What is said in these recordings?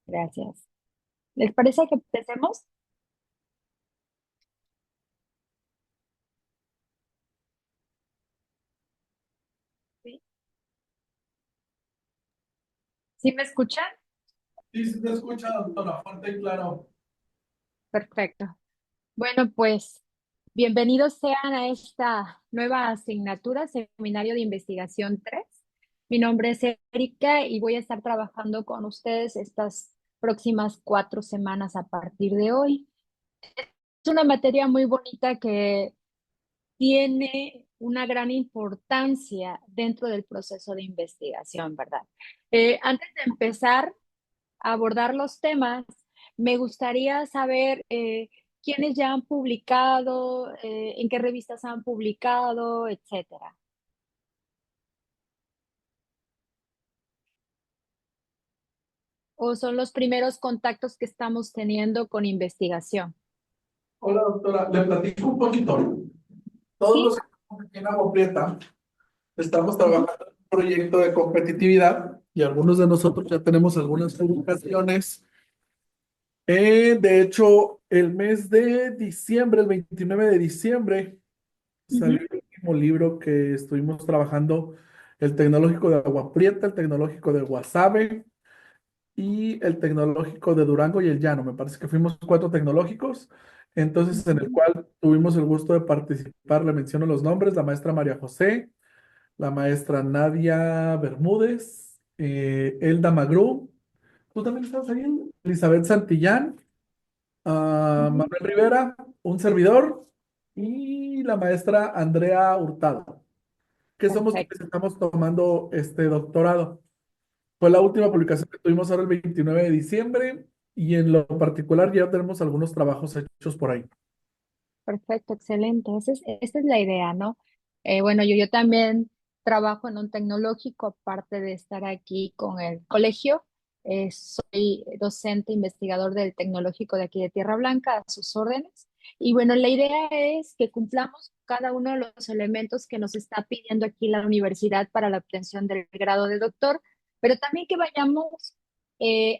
Gracias. ¿Les parece que empecemos? Sí. ¿Sí me escuchan? Sí, sí te escucha, doctora, fuerte y claro. Perfecto. Bueno, pues bienvenidos sean a esta nueva asignatura, Seminario de Investigación 3. Mi nombre es Erika y voy a estar trabajando con ustedes estas próximas 4 semanas a partir de hoy. Es una materia muy bonita que tiene una gran importancia dentro del proceso de investigación, ¿verdad? Antes de empezar a abordar los temas, me gustaría saber quiénes ya han publicado, en qué revistas han publicado, etcétera. O son los primeros contactos que estamos teniendo con investigación. Hola, doctora, le platico un poquito. Todos Sí. los que estamos aquí en Agua Prieta estamos trabajando en un proyecto de competitividad y algunos de nosotros ya tenemos algunas publicaciones. De hecho, el mes de diciembre, el 29 de diciembre, salió Ujú. el último libro que estuvimos trabajando, el Tecnológico de Agua Prieta, el Tecnológico de Guasave y el tecnológico de Durango y el Llano. Me parece que fuimos 4 tecnológicos, entonces en el Ujú. cual tuvimos el gusto de participar. Le menciono los nombres: la maestra María José, la maestra Nadia Bermúdez, Elda Magrú, tú también estabas ahí, Elizabeth Santillán, Ujú. Manuel Rivera, un servidor, y la maestra Andrea Hurtado, que somos quienes Perfecto. estamos tomando este doctorado. Fue la última publicación que tuvimos ahora el 29 de diciembre y en lo particular ya tenemos algunos trabajos hechos por ahí. Perfecto, excelente. Esa es la idea, ¿no? Bueno, yo también trabajo en un tecnológico, aparte de estar aquí con el colegio. Soy docente investigador del tecnológico de aquí de Tierra Blanca, a sus órdenes. Y bueno, la idea es que cumplamos cada uno de los elementos que nos está pidiendo aquí la universidad para la obtención del grado de doctor, pero también que vayamos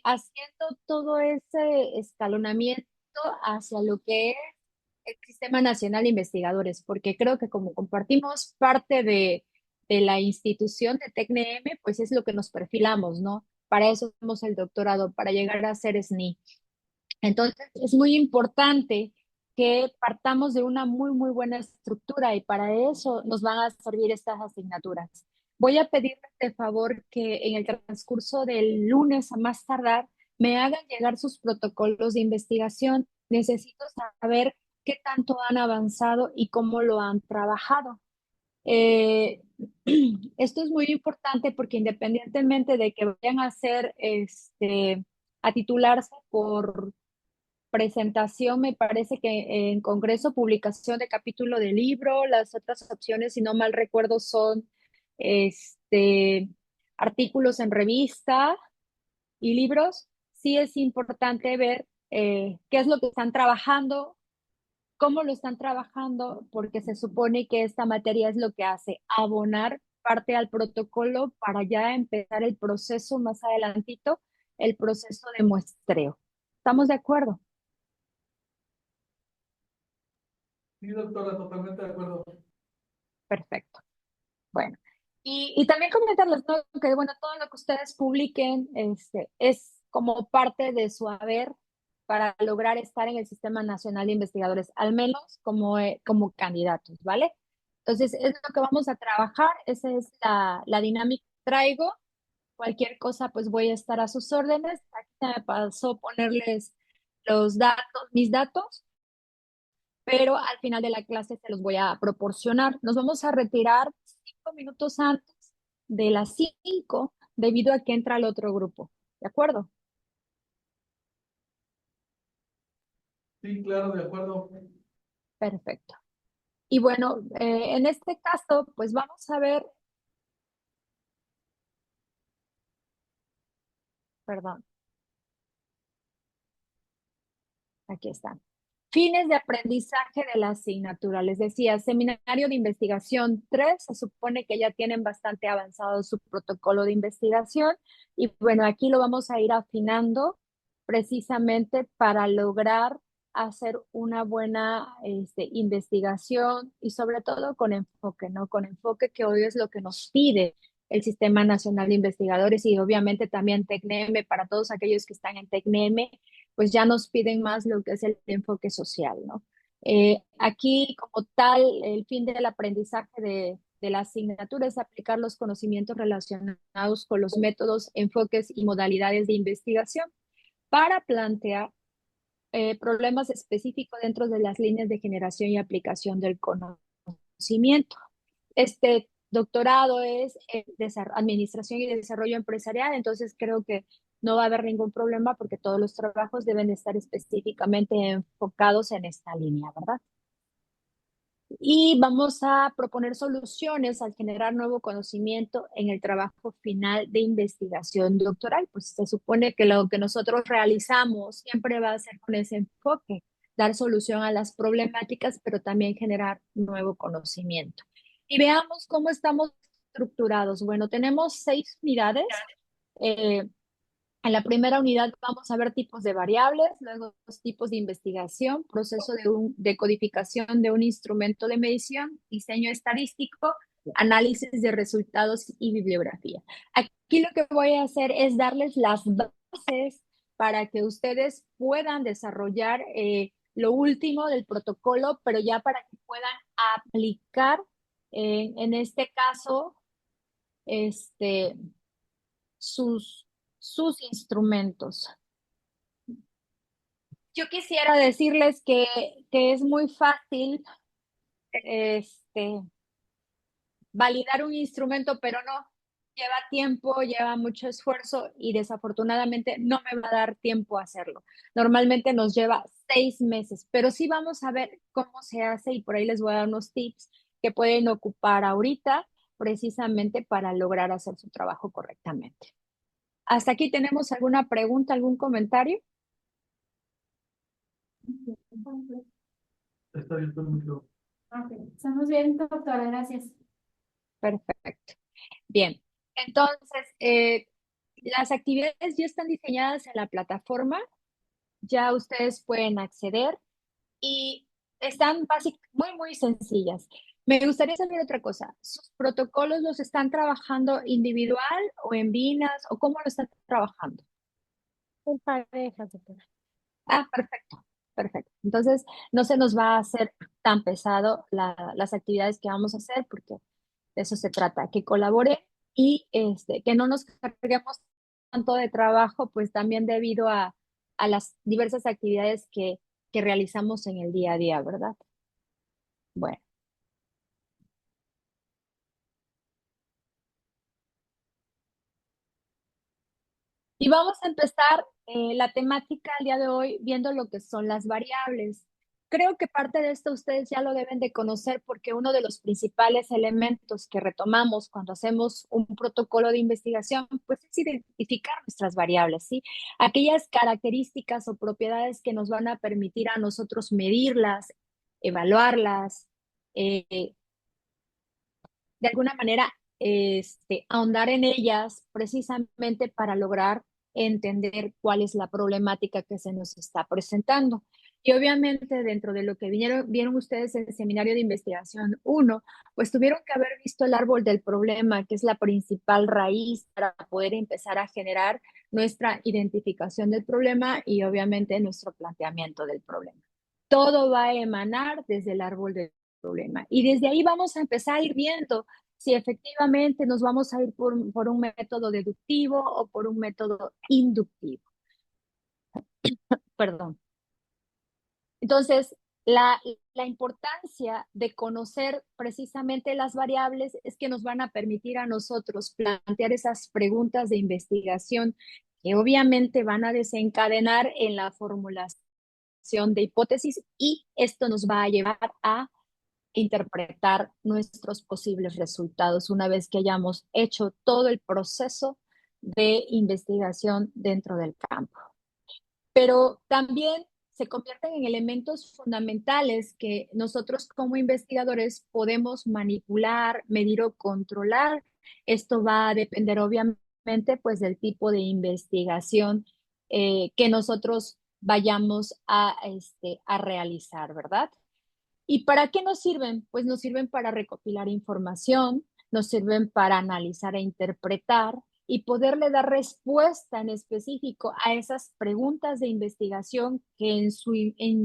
haciendo todo ese escalonamiento hacia lo que es el Sistema Nacional de Investigadores, porque creo que como compartimos parte de la institución de TECNEM, pues es lo que nos perfilamos, ¿no? Para eso hacemos el doctorado, para llegar a ser SNI. Entonces, es muy importante que partamos de una muy, muy buena estructura y para eso nos van a servir estas asignaturas. Voy a pedirles de favor que en el transcurso del lunes a más tardar me hagan llegar sus protocolos de investigación. Necesito saber qué tanto han avanzado y cómo lo han trabajado. Eh, Esto es muy importante porque independientemente de que vayan a hacer a titularse por presentación, me parece que en Congreso, publicación de capítulo de libro, las otras opciones, si no mal recuerdo, son este, artículos en revista y libros. Sí es importante ver qué es lo que están trabajando, cómo lo están trabajando, porque se supone que esta materia es lo que hace abonar parte al protocolo para ya empezar el proceso más adelantito, el proceso de muestreo. ¿Estamos de acuerdo? Sí, doctora, totalmente de acuerdo. Perfecto. Bueno, y también comentarles, ¿no? Que bueno, todo lo que ustedes publiquen es como parte de su haber para lograr estar en el Sistema Nacional de Investigadores, al menos como candidatos, ¿vale? Entonces, es lo que vamos a trabajar, esa es la dinámica que traigo. Cualquier cosa, pues voy a estar a sus órdenes. Aquí se me pasó ponerles los datos, mis datos, pero al final de la clase se los voy a proporcionar. Nos vamos a retirar 5 minutos antes de las 5 debido a que entra el otro grupo. ¿De acuerdo? Sí, claro, de acuerdo. Perfecto. Y bueno, en este caso, pues vamos a ver, perdón, aquí están. Fines de aprendizaje de la asignatura. Les decía, seminario de investigación 3 se supone que ya tienen bastante avanzado su protocolo de investigación y bueno, aquí lo vamos a ir afinando precisamente para lograr hacer una buena investigación y sobre todo con enfoque, ¿no? Con enfoque que hoy es lo que nos pide el Sistema Nacional de Investigadores y obviamente también TECNEM, para todos aquellos que están en TECNEM, pues ya nos piden más lo que es el enfoque social, ¿no? Aquí, como tal, el fin del aprendizaje de la asignatura es aplicar los conocimientos relacionados con los métodos, enfoques y modalidades de investigación para plantear problemas específicos dentro de las líneas de generación y aplicación del conocimiento. Este doctorado es Administración y Desarrollo Empresarial, entonces creo que no va a haber ningún problema porque todos los trabajos deben estar específicamente enfocados en esta línea, ¿verdad? Y vamos a proponer soluciones al generar nuevo conocimiento en el trabajo final de investigación doctoral. Pues se supone que lo que nosotros realizamos siempre va a ser con ese enfoque, dar solución a las problemáticas, pero también generar nuevo conocimiento. Y veamos cómo estamos estructurados. Bueno, tenemos 6 unidades. Eh, en la primera unidad vamos a ver tipos de variables, luego los tipos de investigación, proceso de codificación de un instrumento de medición, diseño estadístico, análisis de resultados y bibliografía. Aquí lo que voy a hacer es darles las bases para que ustedes puedan desarrollar lo último del protocolo, pero ya para que puedan aplicar, en este caso, este, sus, sus instrumentos. Yo quisiera decirles que es muy fácil este, validar un instrumento, pero no. Lleva tiempo, lleva mucho esfuerzo y desafortunadamente no me va a dar tiempo a hacerlo. Normalmente nos lleva 6 meses, pero sí vamos a ver cómo se hace y por ahí les voy a dar unos tips que pueden ocupar ahorita precisamente para lograr hacer su trabajo correctamente. ¿Hasta aquí tenemos alguna pregunta, algún comentario? Está bien, todo el mundo. Ok, estamos bien, doctora, gracias. Perfecto. Bien, entonces, las actividades ya están diseñadas en la plataforma, ya ustedes pueden acceder y están muy, muy sencillas. Me gustaría saber otra cosa. ¿Sus protocolos los están trabajando individual o en vinas o cómo lo están trabajando? En parejas, doctora. Ah, perfecto, perfecto. Entonces, no se nos va a hacer tan pesado las actividades que vamos a hacer porque de eso se trata, que colabore y que no nos carguemos tanto de trabajo, pues también debido a las diversas actividades que realizamos en el día a día, ¿verdad? Bueno, y vamos a empezar la temática el día de hoy viendo lo que son las variables. Creo que parte de esto ustedes ya lo deben de conocer porque uno de los principales elementos que retomamos cuando hacemos un protocolo de investigación, pues es identificar nuestras variables, ¿sí? Aquellas características o propiedades que nos van a permitir a nosotros medirlas, evaluarlas, eh, de alguna manera ahondar en ellas precisamente para lograr entender cuál es la problemática que se nos está presentando. Y obviamente dentro de lo que vieron ustedes en el seminario de investigación 1, pues tuvieron que haber visto el árbol del problema, que es la principal raíz para poder empezar a generar nuestra identificación del problema y obviamente nuestro planteamiento del problema. Todo va a emanar desde el árbol del problema. Y desde ahí vamos a empezar a ir viendo si efectivamente nos vamos a ir por un método deductivo o por un método inductivo. Perdón. Entonces, la importancia de conocer precisamente las variables es que nos van a permitir a nosotros plantear esas preguntas de investigación que obviamente van a desencadenar en la formulación de hipótesis y esto nos va a llevar a interpretar nuestros posibles resultados una vez que hayamos hecho todo el proceso de investigación dentro del campo. Pero también se convierten en elementos fundamentales que nosotros como investigadores podemos manipular, medir o controlar. Esto va a depender obviamente pues del tipo de investigación que nosotros vayamos a realizar, ¿verdad? ¿Y para qué nos sirven? Pues nos sirven para recopilar información, nos sirven para analizar e interpretar y poderle dar respuesta en específico a esas preguntas de investigación que en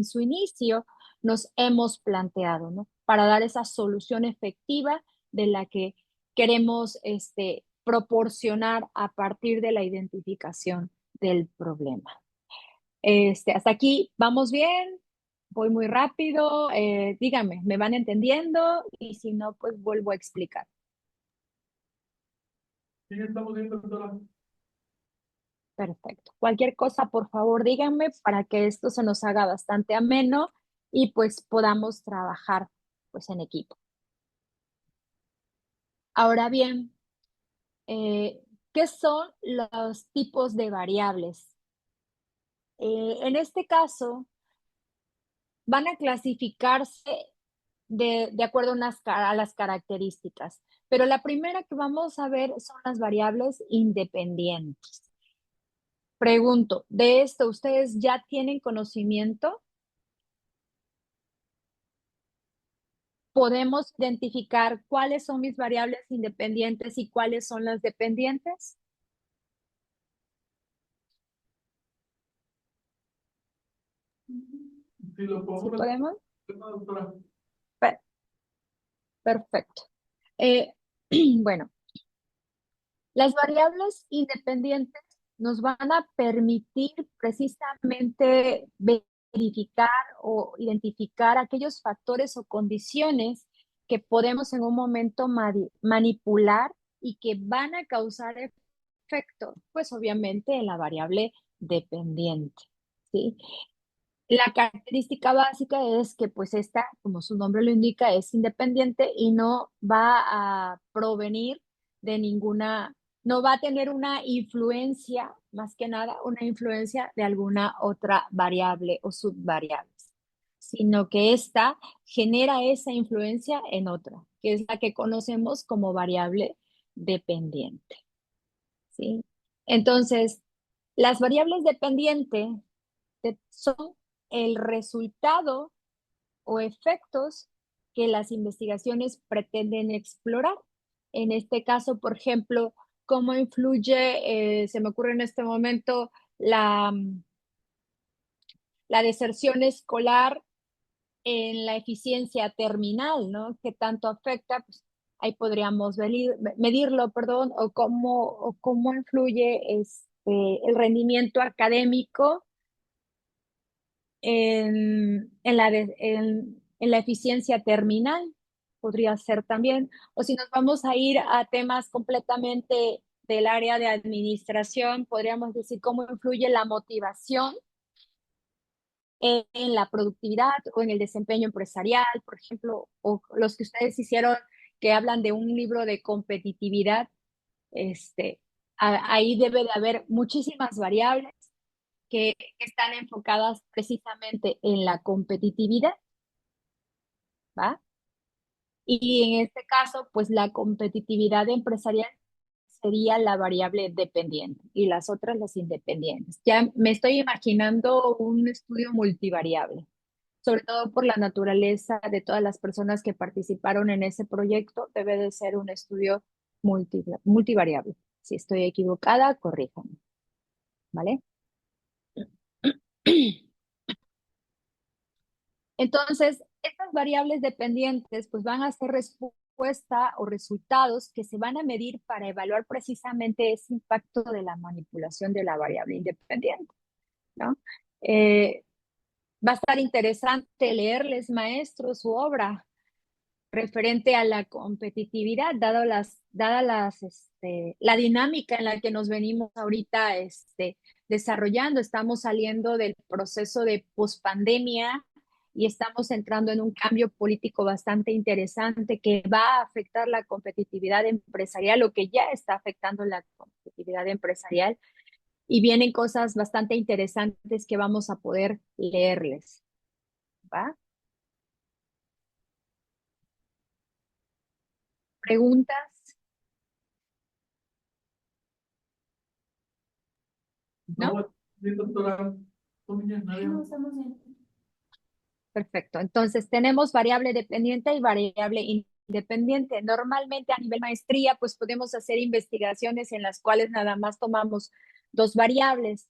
su inicio nos hemos planteado, ¿no? Para dar esa solución efectiva de la que queremos proporcionar a partir de la identificación del problema. Hasta aquí, ¿vamos bien? Voy muy rápido. Díganme, ¿me van entendiendo? Y si no, pues vuelvo a explicar. Sí, estamos viendo, doctora. Perfecto. Cualquier cosa, por favor, díganme para que esto se nos haga bastante ameno y pues podamos trabajar pues en equipo. Ahora bien, ¿qué son los tipos de variables? En este caso, van a clasificarse de acuerdo a, a las características. Pero la primera que vamos a ver son las variables independientes. Pregunto, ¿de esto ustedes ya tienen conocimiento? ¿Podemos identificar cuáles son mis variables independientes y cuáles son las dependientes? Sí, lo ¿Sí podemos podemos? ver, doctora. Per- Perfecto. Bueno, las variables independientes nos van a permitir precisamente verificar o identificar aquellos factores o condiciones que podemos en un momento manipular y que van a causar efecto, pues obviamente en la variable dependiente, ¿sí? La característica básica es que pues esta, como su nombre lo indica, es independiente y no va a provenir de ninguna, no va a tener una influencia, más que nada, una influencia de alguna otra variable o subvariables, sino que esta genera esa influencia en otra, que es la que conocemos como variable dependiente, ¿sí? Entonces, las variables dependientes son el resultado o efectos que las investigaciones pretenden explorar. En este caso, por ejemplo, cómo influye, se me ocurre en este momento, la deserción escolar en la eficiencia terminal, ¿no? ¿Qué tanto afecta? Pues ahí podríamos medirlo, perdón, o cómo influye el rendimiento académico en la eficiencia terminal, podría ser también. O si nos vamos a ir a temas completamente del área de administración, podríamos decir cómo influye la motivación en la productividad o en el desempeño empresarial, por ejemplo, o los que ustedes hicieron que hablan de un libro de competitividad, ahí debe de haber muchísimas variables que están enfocadas precisamente en la competitividad, ¿va? Y en este caso, pues la competitividad empresarial sería la variable dependiente y las otras las independientes. Ya me estoy imaginando un estudio multivariable, sobre todo por la naturaleza de todas las personas que participaron en ese proyecto, debe de ser un estudio multivariable. Si estoy equivocada, corríjanme, ¿vale? Entonces, estas variables dependientes pues van a ser respuesta o resultados que se van a medir para evaluar precisamente ese impacto de la manipulación de la variable independiente, ¿no? Eh, Va a estar interesante leerles, maestros, su obra referente a la competitividad, la dinámica en la que nos venimos ahorita desarrollando. Estamos saliendo del proceso de pospandemia y estamos entrando en un cambio político bastante interesante que va a afectar la competitividad empresarial, o que ya está afectando la competitividad empresarial. y vienen cosas bastante interesantes que vamos a poder leerles, ¿va? ¿Preguntas? ¿No? No, sí, doctora. Nadie. No, estamos bien. Perfecto. Entonces, tenemos variable dependiente y variable independiente. Normalmente a nivel maestría, pues podemos hacer investigaciones en las cuales nada más tomamos dos variables.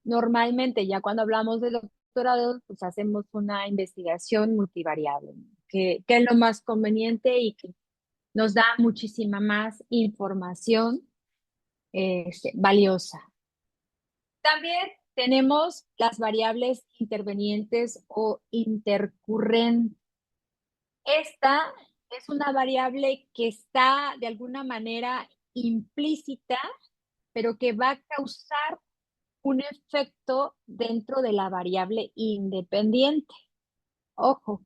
Normalmente, ya cuando hablamos de doctorado, pues hacemos una investigación multivariable, que es lo más conveniente y que nos da muchísima más información valiosa. También tenemos las variables intervenientes o intercurrentes. Esta es una variable que está de alguna manera implícita, pero que va a causar un efecto dentro de la variable independiente. Ojo,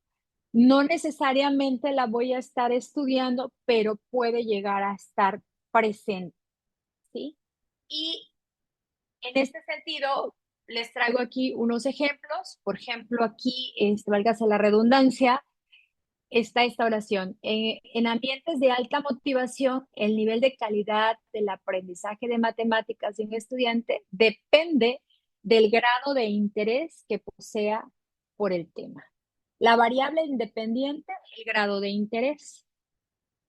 no necesariamente la voy a estar estudiando, pero puede llegar a estar presente, ¿sí? Y en este sentido, les traigo aquí unos ejemplos. Por ejemplo, aquí, válgase la redundancia, está esta oración. En ambientes de alta motivación, el nivel de calidad del aprendizaje de matemáticas de un estudiante depende del grado de interés que posea por el tema. La variable independiente, el grado de interés.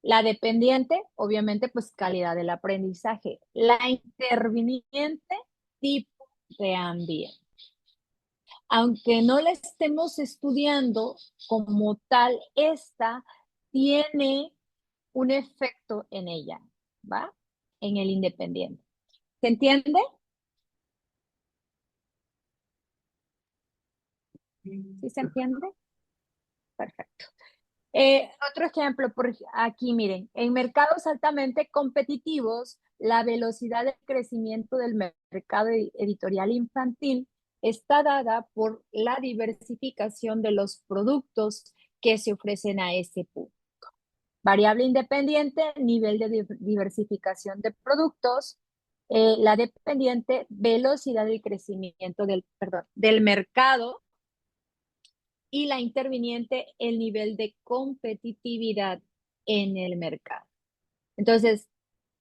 La dependiente, obviamente, pues calidad del aprendizaje. La interviniente, tipo de ambiente. Aunque no la estemos estudiando como tal, esta tiene un efecto en ella, ¿va? En el independiente. ¿Se entiende? ¿Sí se entiende? Perfecto. Otro ejemplo, por aquí miren, en mercados altamente competitivos, la velocidad de crecimiento del mercado editorial infantil está dada por la diversificación de los productos que se ofrecen a ese público. Variable independiente, nivel de diversificación de productos. La dependiente, velocidad de crecimiento del mercado, y la interviniente, el nivel de competitividad en el mercado. Entonces,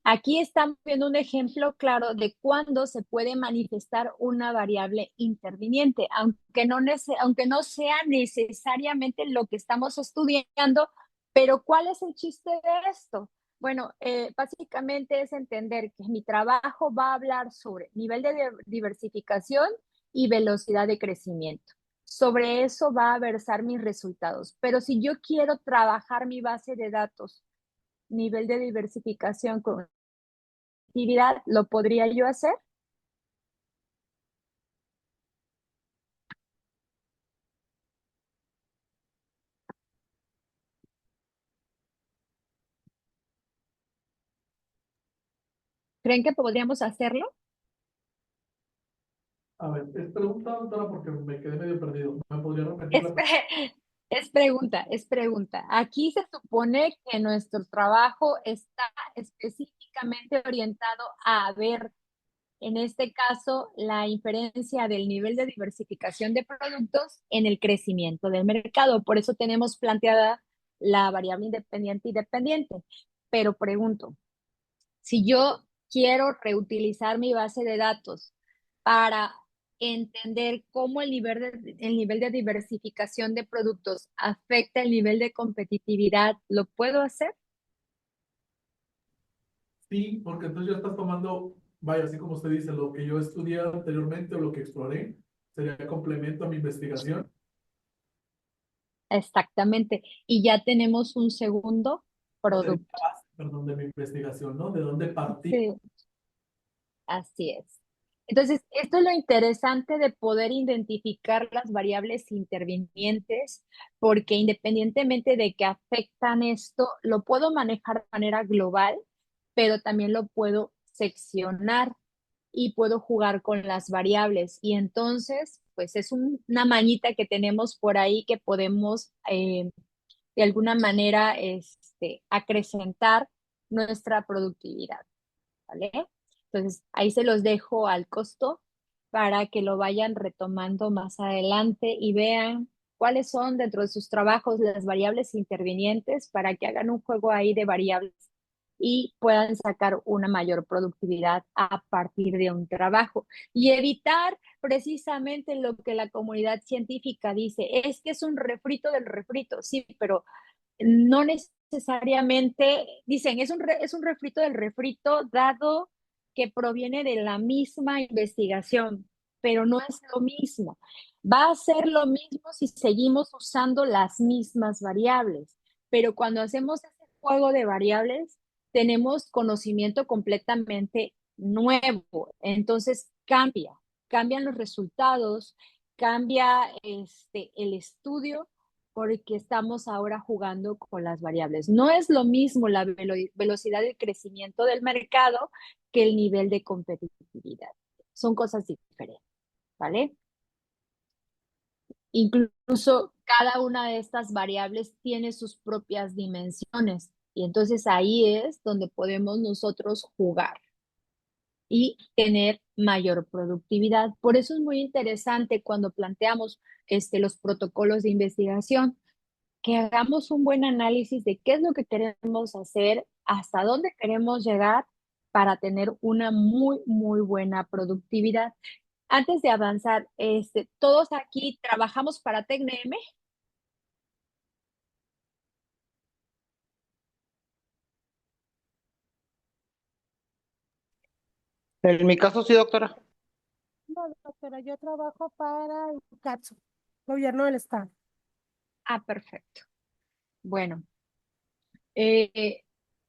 aquí estamos viendo un ejemplo claro de cuándo se puede manifestar una variable interviniente, aunque no sea necesariamente lo que estamos estudiando, pero ¿cuál es el chiste de esto? Bueno, básicamente es entender que mi trabajo va a hablar sobre nivel de diversificación y velocidad de crecimiento. Sobre eso va a versar mis resultados. Pero si yo quiero trabajar mi base de datos, nivel de diversificación con actividad, ¿lo podría yo hacer? ¿Creen que podríamos hacerlo? A ver, es pregunta, doctora, porque me quedé medio perdido. ¿Me podría repetir Es, la pregunta? es pregunta, es pregunta. Aquí se supone que nuestro trabajo está específicamente orientado a ver, en este caso, la inferencia del nivel de diversificación de productos en el crecimiento del mercado. Por eso tenemos planteada la variable independiente y dependiente. Pero pregunto, si yo quiero reutilizar mi base de datos para entender cómo el nivel de diversificación de productos afecta el nivel de competitividad, ¿lo puedo hacer? Sí, porque entonces ya estás tomando, vaya, así como usted dice, lo que yo estudié anteriormente o lo que exploré, sería complemento a mi investigación. Exactamente. Y ya tenemos un segundo Sería producto. la base, perdón, de mi investigación, ¿no? ¿De dónde partí? Sí, así es. Entonces, esto es lo interesante de poder identificar las variables intervinientes, porque independientemente de que afectan esto, lo puedo manejar de manera global, pero también lo puedo seccionar y puedo jugar con las variables. Y entonces, pues es una mañita que tenemos por ahí que podemos de alguna manera acrecentar nuestra productividad, ¿vale? Entonces, ahí se los dejo al costo para que lo vayan retomando más adelante y vean cuáles son dentro de sus trabajos las variables intervinientes para que hagan un juego ahí de variables y puedan sacar una mayor productividad a partir de un trabajo y evitar precisamente lo que la comunidad científica dice, es que es un refrito del refrito, sí, pero no necesariamente, dicen, es un refrito del refrito dado que proviene de la misma investigación, pero no es lo mismo. Va a ser lo mismo si seguimos usando las mismas variables, pero cuando hacemos ese juego de variables, tenemos conocimiento completamente nuevo. Entonces cambian los resultados, cambia el estudio porque estamos ahora jugando con las variables. No es lo mismo la velocidad de crecimiento del mercado que el nivel de competitividad. Son cosas diferentes, ¿vale? Incluso cada una de estas variables tiene sus propias dimensiones y entonces ahí es donde podemos nosotros jugar y tener mayor productividad. Por eso es muy interesante cuando planteamos los protocolos de investigación, que hagamos un buen análisis de qué es lo que queremos hacer, hasta dónde queremos llegar para tener una muy, muy buena productividad. Antes de avanzar, todos aquí trabajamos para TecNM. En mi caso sí, doctora. No, doctora, yo trabajo para el CATSU, Gobierno del Estado. Ah, perfecto. Bueno, eh,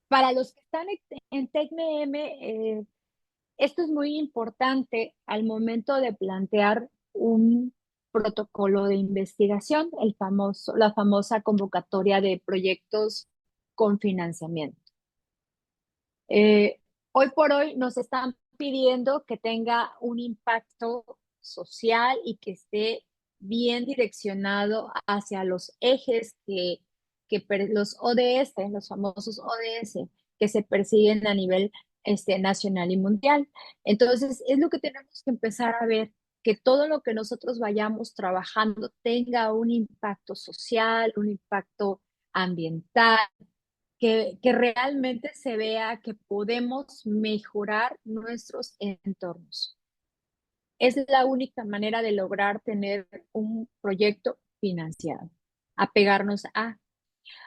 para los que están en TecNM, esto es muy importante al momento de plantear un protocolo de investigación, la famosa convocatoria de proyectos con financiamiento. Hoy por hoy nos están pidiendo que tenga un impacto social y que esté bien direccionado hacia los ejes los ODS, los famosos ODS, que se persiguen a nivel nacional y mundial. Entonces, es lo que tenemos que empezar a ver, que todo lo que nosotros vayamos trabajando tenga un impacto social, un impacto ambiental, que realmente se vea que podemos mejorar nuestros entornos. Es la única manera de lograr tener un proyecto financiado, apegarnos a.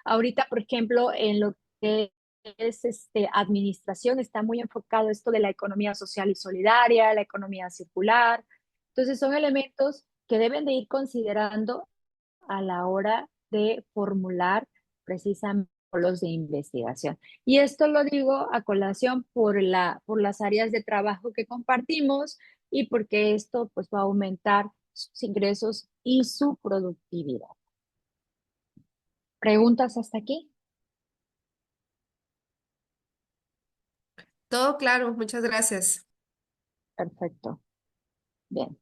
Ahorita, por ejemplo, en lo que es administración, está muy enfocado esto de la economía social y solidaria, la economía circular. Entonces, son elementos que deben de ir considerando a la hora de formular precisamente los de investigación. Y esto lo digo a colación por las áreas de trabajo que compartimos y porque esto pues va a aumentar sus ingresos y su productividad. ¿Preguntas hasta aquí? Todo claro, muchas gracias. Perfecto. Bien.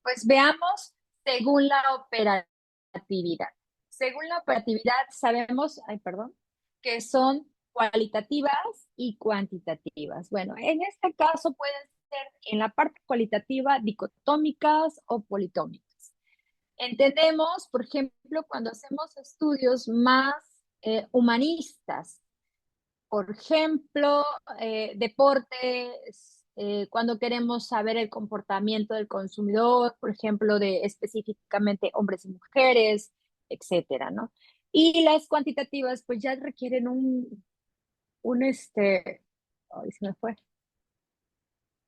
Pues veamos según la operatividad. Según la operatividad sabemos, ay, perdón, que son cualitativas y cuantitativas. Bueno, en este caso pueden ser en la parte cualitativa dicotómicas o politómicas. Entendemos, por ejemplo, cuando hacemos estudios más humanistas, por ejemplo, deportes, cuando queremos saber el comportamiento del consumidor, por ejemplo, de específicamente hombres y mujeres, etcétera, ¿no? Y las cuantitativas, pues ya requieren ay, se me fue,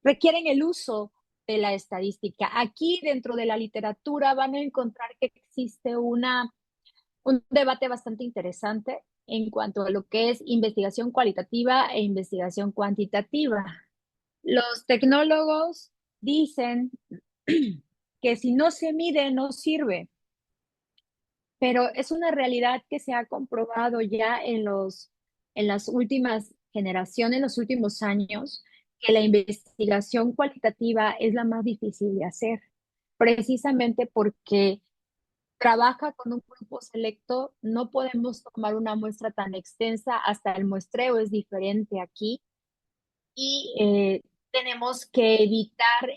requieren el uso de la estadística. Aquí dentro de la literatura van a encontrar que existe un debate bastante interesante en cuanto a lo que es investigación cualitativa e investigación cuantitativa. Los tecnólogos dicen que si no se mide, no sirve, pero es una realidad que se ha comprobado ya en las últimas generaciones, en los últimos años, que la investigación cualitativa es la más difícil de hacer, precisamente porque trabaja con un grupo selecto, no podemos tomar una muestra tan extensa, hasta el muestreo es diferente aquí y tenemos que evitar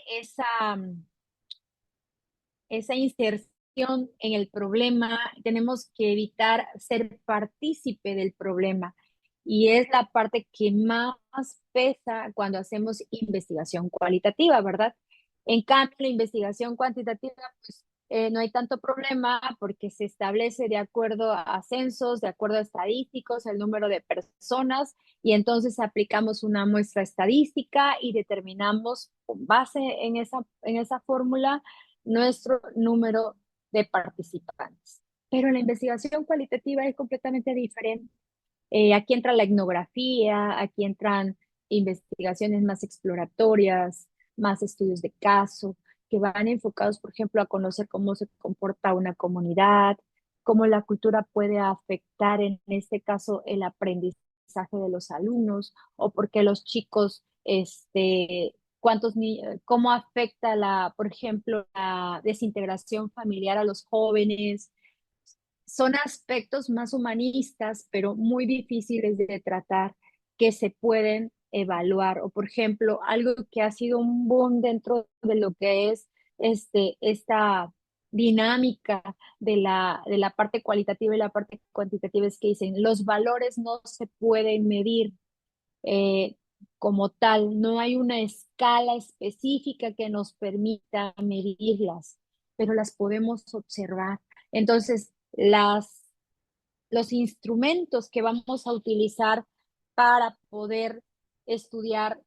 esa inserción en el problema, tenemos que evitar ser partícipe del problema. Y es la parte que más pesa cuando hacemos investigación cualitativa, ¿verdad? En cambio, la investigación cuantitativa, pues no hay tanto problema porque se establece de acuerdo a censos, de acuerdo a estadísticos, el número de personas, y entonces aplicamos una muestra estadística y determinamos con base en esa fórmula nuestro número de participantes. Pero la investigación cualitativa es completamente diferente. Aquí entra la etnografía, aquí entran investigaciones más exploratorias, más estudios de caso, que van enfocados, por ejemplo, a conocer cómo se comporta una comunidad, cómo la cultura puede afectar, en este caso, el aprendizaje de los alumnos, o por qué los chicos, cómo afecta por ejemplo, la desintegración familiar a los jóvenes. Son aspectos más humanistas, pero muy difíciles de tratar, que se pueden evaluar. O, por ejemplo, algo que ha sido un boom dentro de lo que es esta dinámica de la parte cualitativa y la parte cuantitativa, es que dicen, los valores no se pueden medir eh, como tal, no hay una escala específica que nos permita medirlas, pero las podemos observar. Entonces, los instrumentos que vamos a utilizar para poder estudiar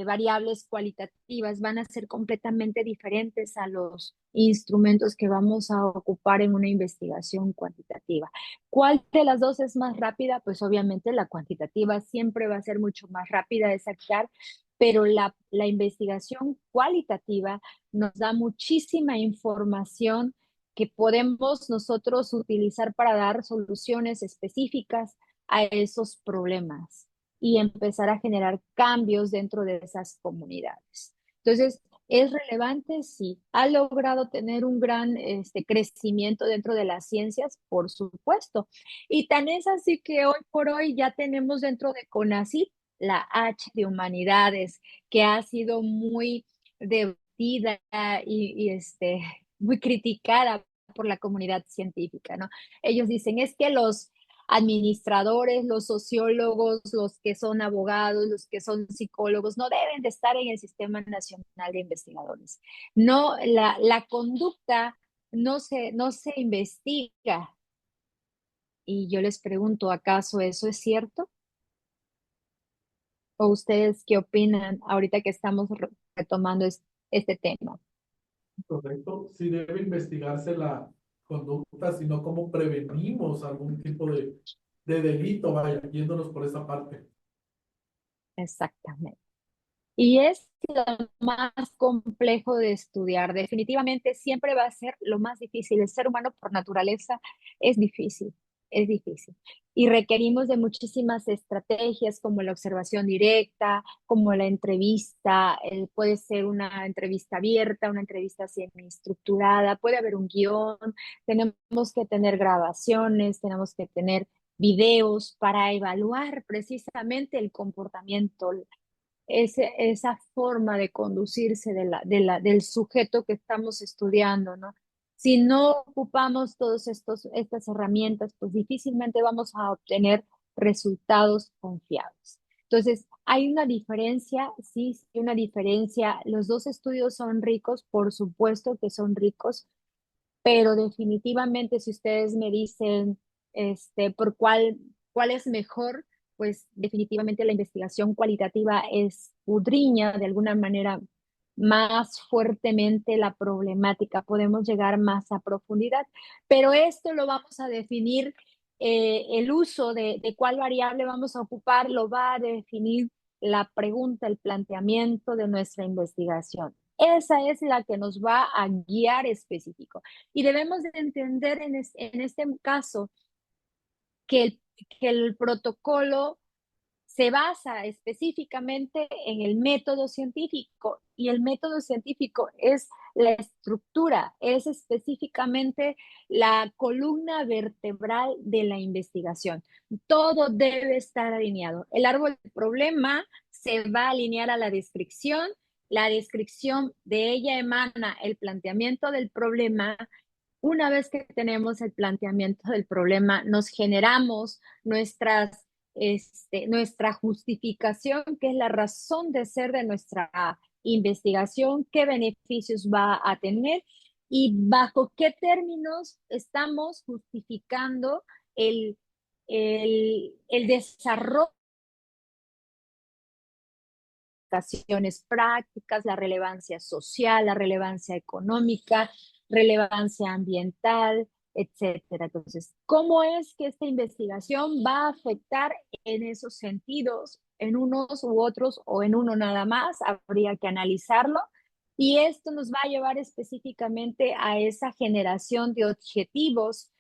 variables cualitativas van a ser completamente diferentes a los instrumentos que vamos a ocupar en una investigación cuantitativa. ¿Cuál de las dos es más rápida? Pues obviamente la cuantitativa siempre va a ser mucho más rápida de sacar, pero la investigación cualitativa nos da muchísima información que podemos nosotros utilizar para dar soluciones específicas a esos problemas y empezar a generar cambios dentro de esas comunidades. Entonces, ¿es relevante? Sí. ¿Ha logrado tener un gran crecimiento dentro de las ciencias? Por supuesto. Y tan es así que hoy por hoy ya tenemos dentro de CONACYT la H de Humanidades, que ha sido muy debatida y muy criticada por la comunidad científica, ¿no? Ellos dicen, es que los administradores, los sociólogos, los que son abogados, los que son psicólogos, no deben de estar en el Sistema Nacional de Investigadores. No, la conducta no se investiga. Y yo les pregunto, ¿acaso eso es cierto? ¿O ustedes qué opinan ahorita que estamos retomando este tema? Correcto, sí debe investigarse la conducta, sino cómo prevenimos algún tipo de delito, vaya, yéndonos por esa parte. Exactamente. Y es lo más complejo de estudiar. Definitivamente siempre va a ser lo más difícil. El ser humano por naturaleza es difícil, es difícil. Y requerimos de muchísimas estrategias como la observación directa, como la entrevista. Puede ser una entrevista abierta, una entrevista semiestructurada, puede haber un guión, tenemos que tener grabaciones, tenemos que tener videos para evaluar precisamente el comportamiento, esa forma de conducirse del sujeto que estamos estudiando, ¿no? Si no ocupamos todas estas herramientas, pues difícilmente vamos a obtener resultados confiables. Entonces, hay una diferencia, sí, sí, una diferencia. Los dos estudios son ricos, por supuesto que son ricos, pero definitivamente si ustedes me dicen por cuál es mejor, pues definitivamente la investigación cualitativa escudriña de alguna manera más fuertemente la problemática, podemos llegar más a profundidad, pero esto lo vamos a definir, el uso de cuál variable vamos a ocupar lo va a definir la pregunta, el planteamiento de nuestra investigación. Esa es la que nos va a guiar específico. Y debemos de entender en este caso que el protocolo se basa específicamente en el método científico, y el método científico es la estructura, es específicamente la columna vertebral de la investigación. Todo debe estar alineado. El árbol del problema se va a alinear a la descripción de ella emana el planteamiento del problema. Una vez que tenemos el planteamiento del problema, nos generamos nuestra justificación, que es la razón de ser de nuestra investigación, qué beneficios va a tener y bajo qué términos estamos justificando el, el desarrollo de acciones prácticas, la relevancia social, la relevancia económica, relevancia ambiental, etcétera. Entonces, ¿cómo es que esta investigación va a afectar en esos sentidos, en unos u otros o en uno nada más? Habría que analizarlo. Y esto nos va a llevar específicamente a esa generación de objetivos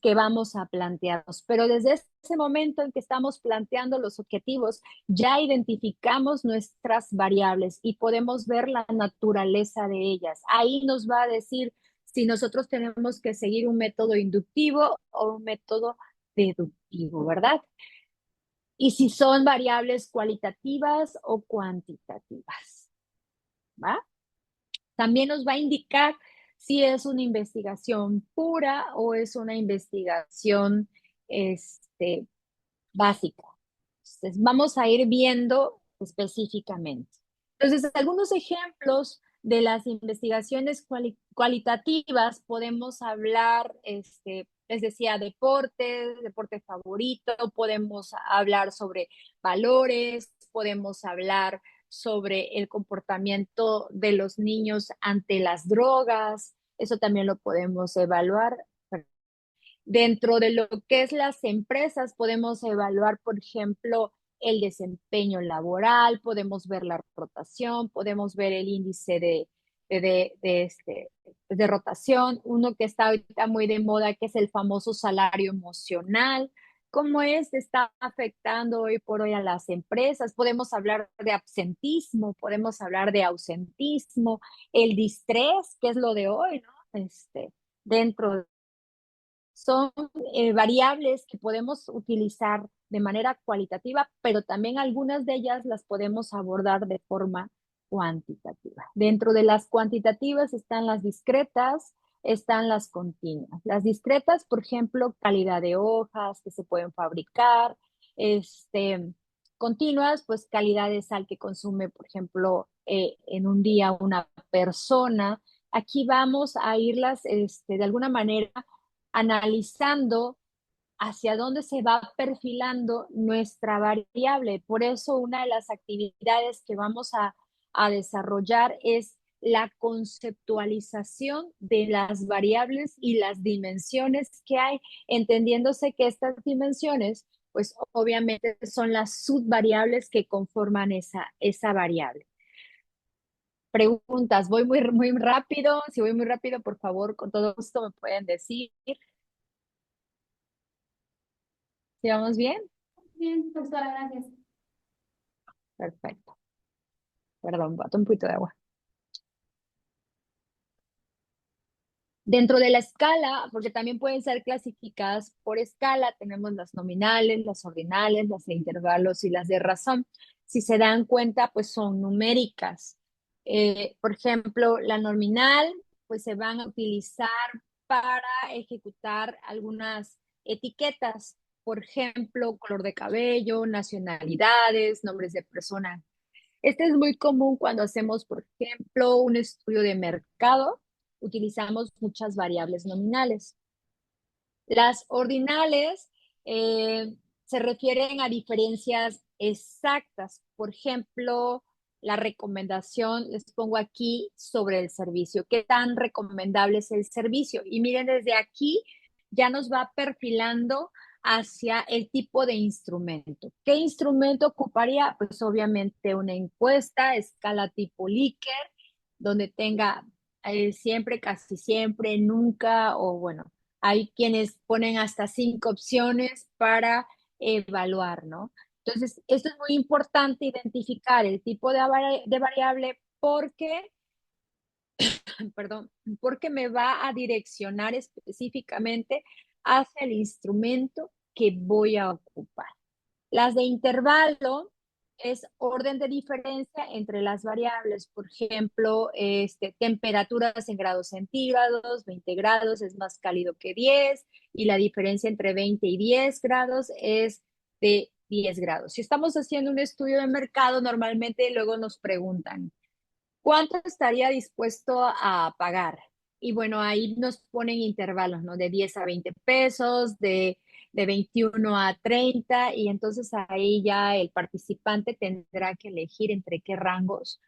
que vamos a plantearnos. Pero desde ese momento en que estamos planteando los objetivos, ya identificamos nuestras variables y podemos ver la naturaleza de ellas. Ahí nos va a decir si nosotros tenemos que seguir un método inductivo o un método deductivo, ¿verdad? Y si son variables cualitativas o cuantitativas, ¿va? También nos va a indicar si es una investigación pura o es una investigación básica. Entonces, vamos a ir viendo específicamente. Entonces, algunos ejemplos de las investigaciones cualitativas podemos hablar, les decía, deporte favorito, podemos hablar sobre valores, podemos hablar sobre el comportamiento de los niños ante las drogas, eso también lo podemos evaluar. Dentro de lo que es las empresas, podemos evaluar, por ejemplo, el desempeño laboral, podemos ver la rotación, podemos ver el índice de rotación, uno que está ahorita muy de moda, que es el famoso salario emocional. ¿Cómo está afectando hoy por hoy a las empresas? Podemos hablar de absentismo, podemos hablar de ausentismo, el distrés, que es lo de hoy, ¿no? Dentro son variables que podemos utilizar de manera cualitativa, pero también algunas de ellas las podemos abordar de forma cuantitativa. Dentro de las cuantitativas están las discretas, están las continuas. Las discretas, por ejemplo, calidad de hojas que se pueden fabricar, continuas, pues calidad de sal que consume, por ejemplo, en un día una persona. Aquí vamos a irlas de alguna manera analizando hacia dónde se va perfilando nuestra variable. Por eso una de las actividades que vamos a desarrollar es la conceptualización de las variables y las dimensiones que hay, entendiéndose que estas dimensiones, pues obviamente son las subvariables que conforman esa variable. Preguntas, voy muy rápido. Si voy muy rápido, por favor, con todo gusto me pueden decir. ¿Sí vamos bien? Bien, doctora, gracias. Perfecto. Perdón, boto un poquito de agua. Dentro de la escala, porque también pueden ser clasificadas por escala, tenemos las nominales, las ordinales, las de intervalos y las de razón. Si se dan cuenta, pues son numéricas. Por ejemplo, la nominal, pues se van a utilizar para ejecutar algunas etiquetas. Por ejemplo, color de cabello, nacionalidades, nombres de personas. Este es muy común cuando hacemos, por ejemplo, un estudio de mercado. Utilizamos muchas variables nominales. Las ordinales se refieren a diferencias exactas. Por ejemplo, la recomendación, les pongo aquí sobre el servicio. ¿Qué tan recomendable es el servicio? Y miren, desde aquí ya nos va perfilando hacia el tipo de instrumento. ¿Qué instrumento ocuparía? Pues obviamente una encuesta, escala tipo Likert, donde tenga siempre, casi siempre, nunca, o bueno, hay quienes ponen hasta 5 opciones para evaluar, ¿no? Entonces, esto es muy importante identificar el tipo de variable porque, perdón, porque me va a direccionar específicamente hacia el instrumento que voy a ocupar. Las de intervalo es orden de diferencia entre las variables. Por ejemplo, temperaturas en grados centígrados, 20 grados es más cálido que 10 y la diferencia entre 20 y 10 grados es de 10 grados. Si estamos haciendo un estudio de mercado, normalmente luego nos preguntan, ¿cuánto estaría dispuesto a pagar? Y bueno, ahí nos ponen intervalos, ¿no? De 10 a 20 pesos, de 21 a 30, y entonces ahí ya el participante tendrá que elegir entre qué rangos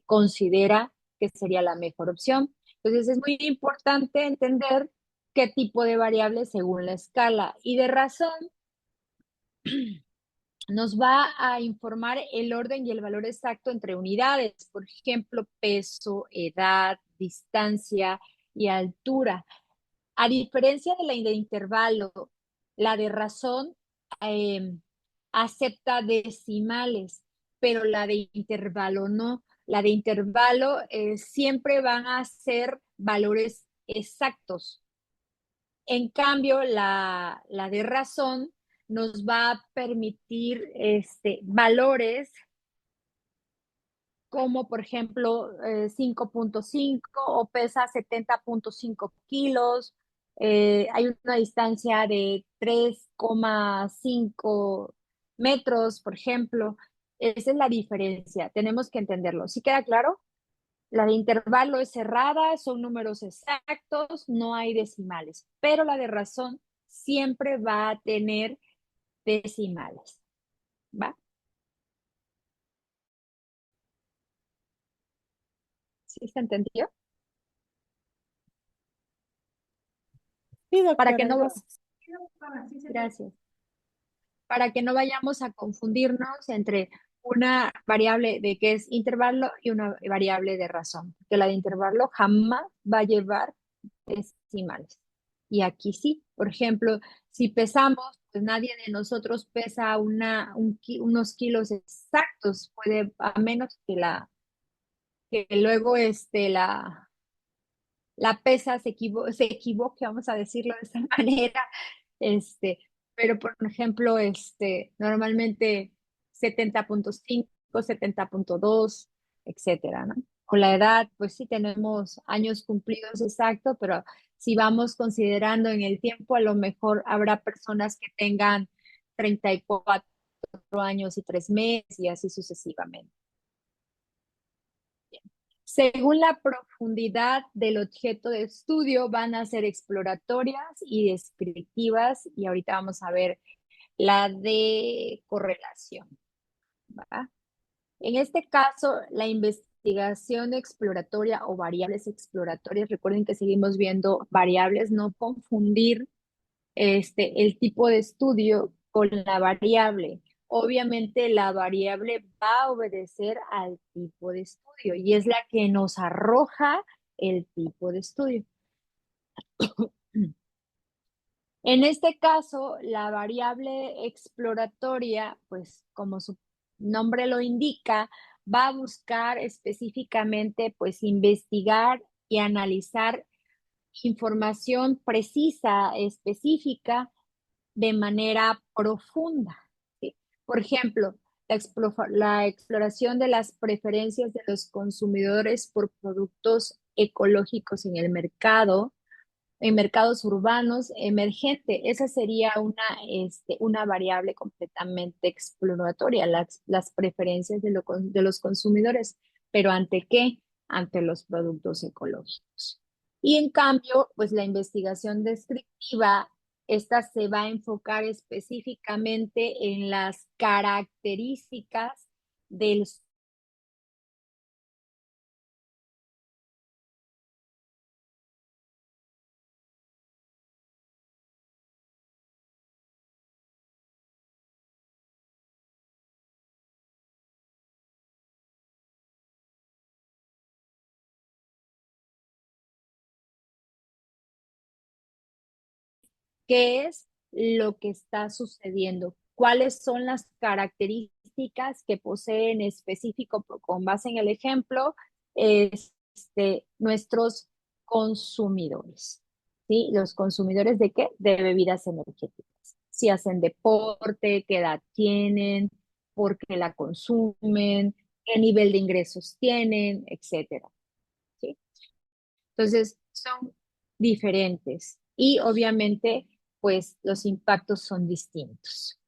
considera que sería la mejor opción. Entonces es muy importante entender qué tipo de variables según la escala. Y de razón nos va a informar el orden y el valor exacto entre unidades, por ejemplo, peso, edad, distancia y altura. A diferencia de la de intervalo, la de razón eh, acepta decimales, pero la de intervalo no. La de intervalo siempre van a ser valores exactos. En cambio, la de razón nos va a permitir valores como por ejemplo 5.5 o pesa 70.5 kilos. Hay una distancia de 3,5 metros, por ejemplo. Esa es la diferencia, tenemos que entenderlo. ¿Sí queda claro? La de intervalo es cerrada, son números exactos, no hay decimales, pero la de razón siempre va a tener decimales. ¿Va? ¿Sí se entendió? Sí, Para que doctora, no, gracias. gracias. Para que no vayamos a confundirnos entre una variable de que es intervalo y una variable de razón, que la de intervalo jamás va a llevar decimales. Y aquí sí, por ejemplo, si pesamos, pues nadie de nosotros pesa unos kilos exactos, puede, a menos que luego la pesa se equivoque, vamos a decirlo de esa manera, este, pero por ejemplo, normalmente 70.5, 70.2, etcétera, ¿no? Con la edad, pues sí tenemos años cumplidos exacto, pero si vamos considerando en el tiempo, a lo mejor habrá personas que tengan 34 años y 3 meses y así sucesivamente. Según la profundidad del objeto de estudio, van a ser exploratorias y descriptivas, y ahorita vamos a ver la de correlación, ¿va? En este caso, la investigación exploratoria o variables exploratorias, recuerden que seguimos viendo variables, no confundir el tipo de estudio con la variable. Obviamente la variable va a obedecer al tipo de estudio y es la que nos arroja el tipo de estudio. En este caso, la variable exploratoria, pues como su nombre lo indica, va a buscar específicamente, pues investigar y analizar información precisa, específica, de manera profunda, ¿sí? Por ejemplo, la exploración de las preferencias de los consumidores por productos ecológicos en mercados urbanos emergente. Esa sería una variable completamente exploratoria, las preferencias de los consumidores. ¿Pero ante qué? Ante los productos ecológicos. Y en cambio, pues la investigación descriptiva, esta se va a enfocar específicamente en las características del qué es lo que está sucediendo, cuáles son las características que poseen específico, con base en el ejemplo, nuestros consumidores. ¿Sí? ¿Los consumidores de qué? De bebidas energéticas. Si hacen deporte, qué edad tienen, por qué la consumen, qué nivel de ingresos tienen, etcétera, ¿sí? Entonces, son diferentes y obviamente, pues los impactos son distintos.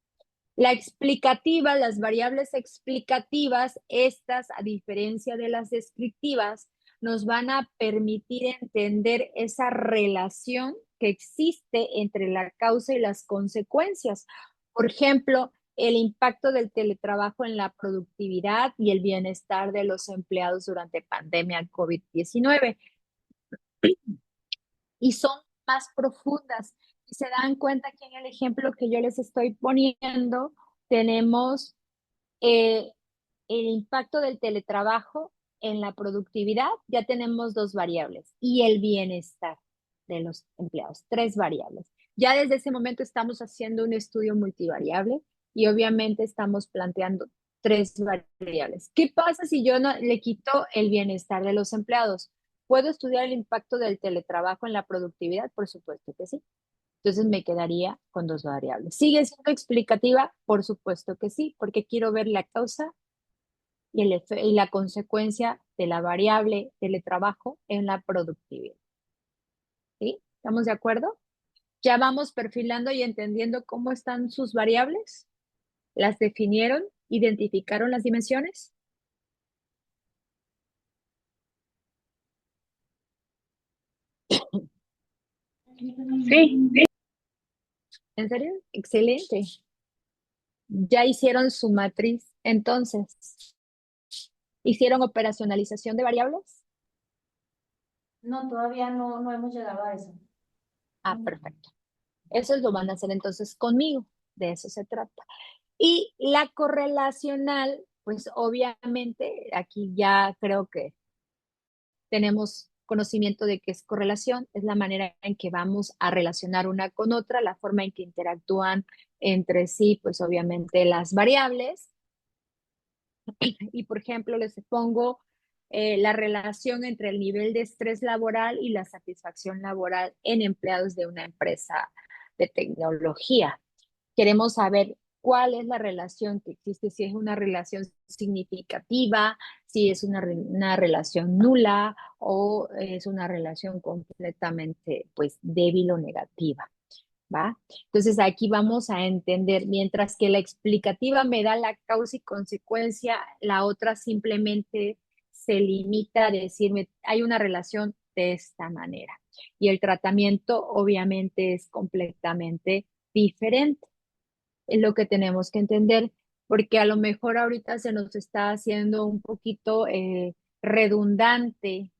La explicativa, las variables explicativas, estas, a diferencia de las descriptivas, nos van a permitir entender esa relación que existe entre la causa y las consecuencias. Por ejemplo, el impacto del teletrabajo en la productividad y el bienestar de los empleados durante pandemia COVID-19. Y son más profundas. Y se dan cuenta que en el ejemplo que yo les estoy poniendo, tenemos eh, el impacto del teletrabajo en la productividad, ya tenemos dos variables, y el bienestar de los empleados, tres variables. Ya desde ese momento estamos haciendo un estudio multivariable y obviamente estamos planteando tres variables. ¿Qué pasa si yo no le quito el bienestar de los empleados? ¿Puedo estudiar el impacto del teletrabajo en la productividad? Por supuesto que sí. Entonces me quedaría con dos variables. ¿Sigue siendo explicativa? Por supuesto que sí, porque quiero ver la causa y la consecuencia de la variable teletrabajo en la productividad. ¿Sí? ¿Estamos de acuerdo? Ya vamos perfilando y entendiendo cómo están sus variables. ¿Las definieron? ¿Identificaron las dimensiones? Sí, ¿En serio? Excelente. Ya hicieron su matriz. Entonces, ¿hicieron operacionalización de variables? No, todavía no hemos llegado a eso. Ah, perfecto. Eso lo van a hacer entonces conmigo. De eso se trata. Y la correlacional, pues obviamente aquí ya creo que tenemos conocimiento de qué es correlación, es la manera en que vamos a relacionar una con otra, la forma en que interactúan entre sí, pues obviamente las variables. Y por ejemplo, les pongo la relación entre el nivel de estrés laboral y la satisfacción laboral en empleados de una empresa de tecnología. Queremos saber cuál es la relación que existe, si es una relación significativa, si es una relación nula o es una relación completamente pues débil o negativa. ¿Va? Entonces aquí vamos a entender, mientras que la explicativa me da la causa y consecuencia, la otra simplemente se limita a decirme, hay una relación de esta manera. Y el tratamiento obviamente es completamente diferente. Es lo que tenemos que entender, porque a lo mejor ahorita se nos está haciendo un poquito redundante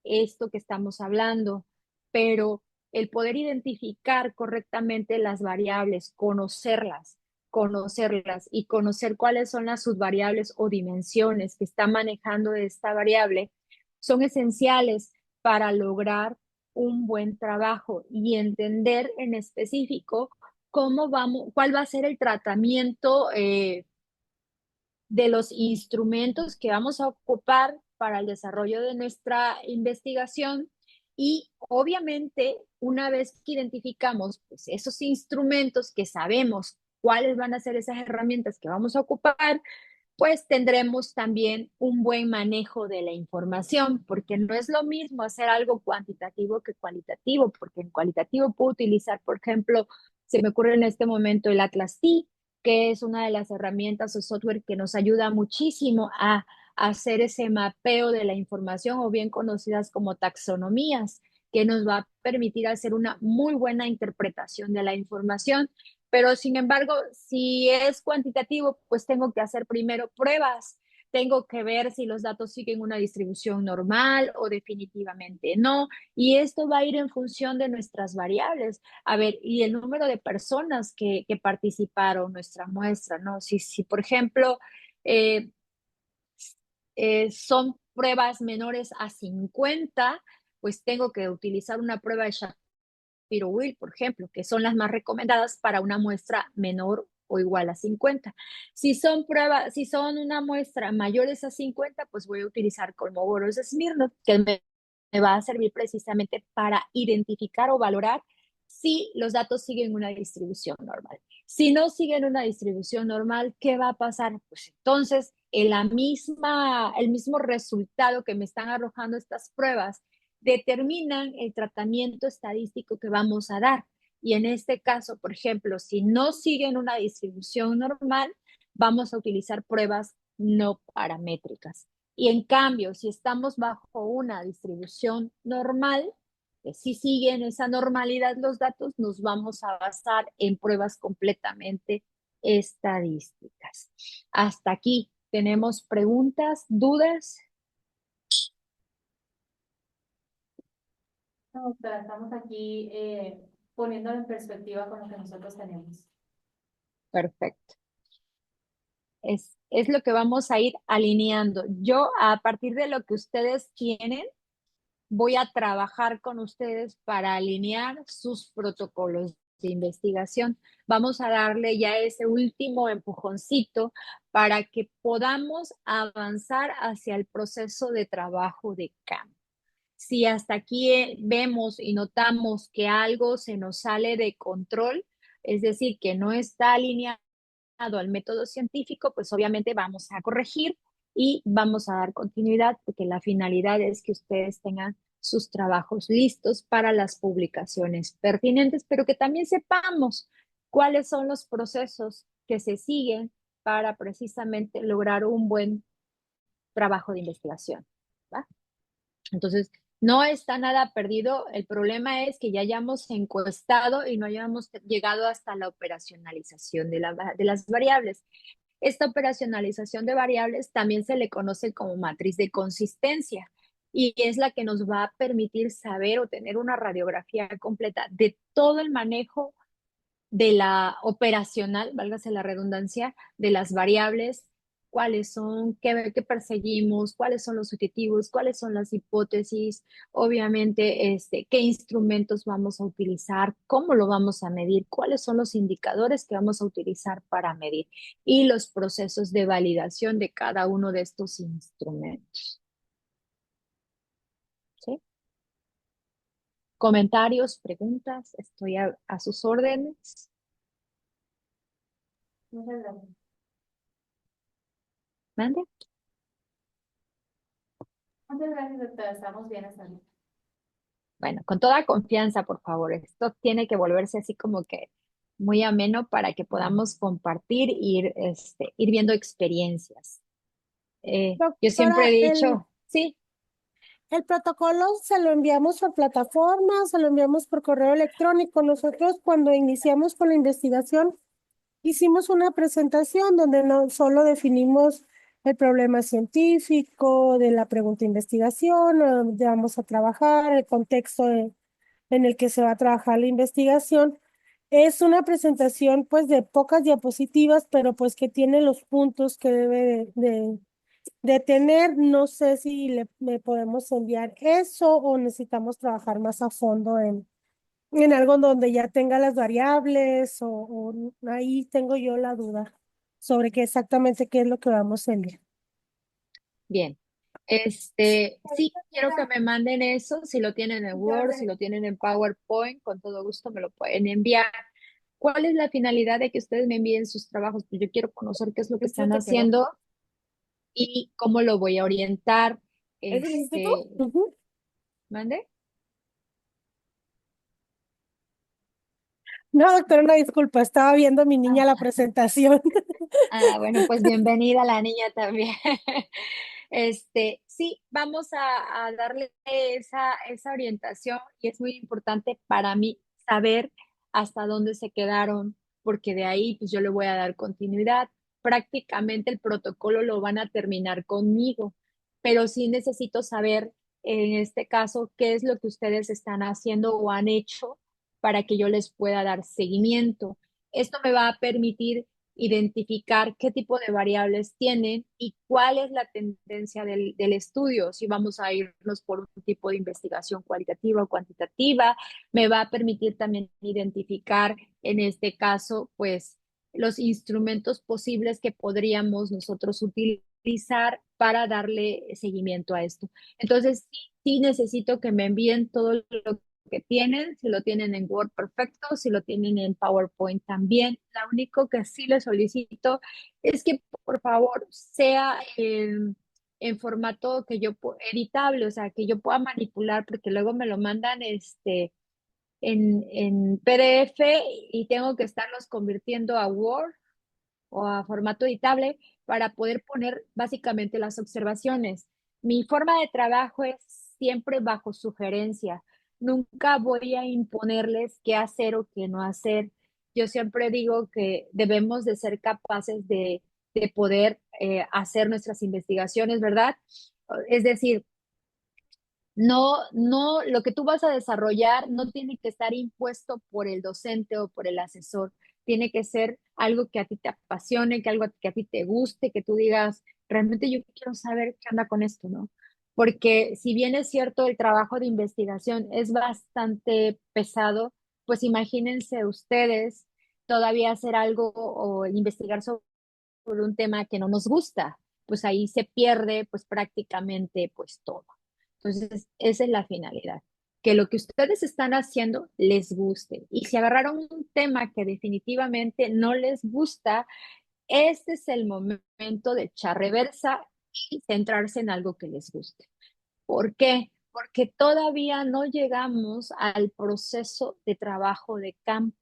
esto que estamos hablando, pero el poder identificar correctamente las variables, conocerlas y conocer cuáles son las subvariables o dimensiones que está manejando esta variable, son esenciales para lograr un buen trabajo y entender en específico cuál va a ser el tratamiento de los instrumentos que vamos a ocupar para el desarrollo de nuestra investigación y obviamente una vez que identificamos pues, esos instrumentos que sabemos cuáles van a ser esas herramientas que vamos a ocupar, pues tendremos también un buen manejo de la información, porque no es lo mismo hacer algo cuantitativo que cualitativo, porque en cualitativo puedo utilizar, por ejemplo, se me ocurre en este momento el Atlas T, que es una de las herramientas o software que nos ayuda muchísimo a hacer ese mapeo de la información o bien conocidas como taxonomías, que nos va a permitir hacer una muy buena interpretación de la información. Pero sin embargo, si es cuantitativo, pues tengo que hacer primero pruebas. Tengo que ver si los datos siguen una distribución normal o definitivamente no. Y esto va a ir en función de nuestras variables. A ver, y el número de personas que participaron nuestra muestra, ¿no? Si por ejemplo, eh, son pruebas menores a 50, pues tengo que utilizar una prueba de Shapiro-Wilk, por ejemplo, que son las más recomendadas para una muestra menor o igual a 50. Si son una muestra mayores a 50, pues voy a utilizar Kolmogorov-Smirnov, que me va a servir precisamente para identificar o valorar si los datos siguen una distribución normal. Si no siguen una distribución normal, ¿qué va a pasar? Pues entonces, el mismo resultado que me están arrojando estas pruebas determinan el tratamiento estadístico que vamos a dar. Y en este caso, por ejemplo, si no siguen una distribución normal, vamos a utilizar pruebas no paramétricas. Y en cambio, si estamos bajo una distribución normal, que si siguen esa normalidad los datos, nos vamos a basar en pruebas completamente estadísticas. Hasta aquí, ¿tenemos preguntas, dudas? No, doctora, estamos aquí poniéndolo en perspectiva con lo que nosotros tenemos. Perfecto. Es lo que vamos a ir alineando. Yo, a partir de lo que ustedes tienen, voy a trabajar con ustedes para alinear sus protocolos de investigación. Vamos a darle ya ese último empujoncito para que podamos avanzar hacia el proceso de trabajo de campo. Si hasta aquí vemos y notamos que algo se nos sale de control, es decir, que no está alineado al método científico, pues obviamente vamos a corregir y vamos a dar continuidad porque la finalidad es que ustedes tengan sus trabajos listos para las publicaciones pertinentes, pero que también sepamos cuáles son los procesos que se siguen para precisamente lograr un buen trabajo de investigación, ¿va? Entonces, no está nada perdido. El problema es que ya hayamos encuestado y no hayamos llegado hasta la operacionalización de las variables. Esta operacionalización de variables también se le conoce como matriz de consistencia y es la que nos va a permitir saber o tener una radiografía completa de todo el manejo de la operacional, válgase la redundancia, de las variables, cuáles son, qué perseguimos, cuáles son los objetivos, cuáles son las hipótesis, obviamente, qué instrumentos vamos a utilizar, cómo lo vamos a medir, cuáles son los indicadores que vamos a utilizar para medir y los procesos de validación de cada uno de estos instrumentos. ¿Sí? Comentarios, preguntas, estoy a sus órdenes. Muchas gracias. ¿Mande? Muchas gracias, doctora. Estamos bien hasta ahorita. Bueno, con toda confianza, por favor. Esto tiene que volverse así como que muy ameno para que podamos compartir e ir viendo experiencias. Yo siempre he Doctora, dicho, sí, el protocolo se lo enviamos por plataforma, se lo enviamos por correo electrónico. Nosotros cuando iniciamos con la investigación hicimos una presentación donde no solo definimos el problema científico, de la pregunta de investigación, donde vamos a trabajar, el contexto en el que se va a trabajar la investigación. Es una presentación pues de pocas diapositivas, pero pues que tiene los puntos que debe de tener. No sé si le podemos enviar eso o necesitamos trabajar más a fondo en algo donde ya tenga las variables o ahí tengo yo la duda sobre qué exactamente qué es lo que vamos a enviar. bien. Sí, quiero que me manden eso, si lo tienen en Word, si lo tienen en PowerPoint, con todo gusto me lo pueden enviar. ¿Cuál es la finalidad de que ustedes me envíen sus trabajos? Pues yo quiero conocer qué es lo que están haciendo y cómo lo voy a orientar. ¿Eso lo hiciste tú? Ujú. ¿Mande? No, doctora, una disculpa, estaba viendo a mi niña la presentación. Bueno, pues bienvenida la niña también. Sí, vamos a darle esa orientación y es muy importante para mí saber hasta dónde se quedaron, porque de ahí pues yo le voy a dar continuidad. Prácticamente el protocolo lo van a terminar conmigo, pero sí necesito saber en este caso qué es lo que ustedes están haciendo o han hecho para que yo les pueda dar seguimiento. Esto me va a permitir identificar qué tipo de variables tienen y cuál es la tendencia del estudio, si vamos a irnos por un tipo de investigación cualitativa o cuantitativa. Me va a permitir también identificar, en este caso, pues los instrumentos posibles que podríamos nosotros utilizar para darle seguimiento a esto. Entonces, sí necesito que me envíen todo lo que tienen, si lo tienen en Word, perfecto, si lo tienen en PowerPoint también. Lo único que sí les solicito es que por favor sea en formato que editable, o sea, que yo pueda manipular, porque luego me lo mandan en PDF y tengo que estarlos convirtiendo a Word o a formato editable para poder poner básicamente las observaciones. Mi forma de trabajo es siempre bajo sugerencia. Nunca voy a imponerles qué hacer o qué no hacer. Yo siempre digo que debemos de ser capaces de poder hacer nuestras investigaciones, ¿verdad? Es decir, no, lo que tú vas a desarrollar no tiene que estar impuesto por el docente o por el asesor. Tiene que ser algo que a ti te apasione, que algo que a ti te guste, que tú digas, realmente yo quiero saber qué anda con esto, ¿no? Porque si bien es cierto, el trabajo de investigación es bastante pesado, pues imagínense ustedes todavía hacer algo o investigar sobre un tema que no nos gusta, pues ahí se pierde pues prácticamente pues todo. Entonces, esa es la finalidad, que lo que ustedes están haciendo les guste. Y si agarraron un tema que definitivamente no les gusta, este es el momento de echar reversa y centrarse en algo que les guste. ¿Por qué? Porque todavía no llegamos al proceso de trabajo de campo.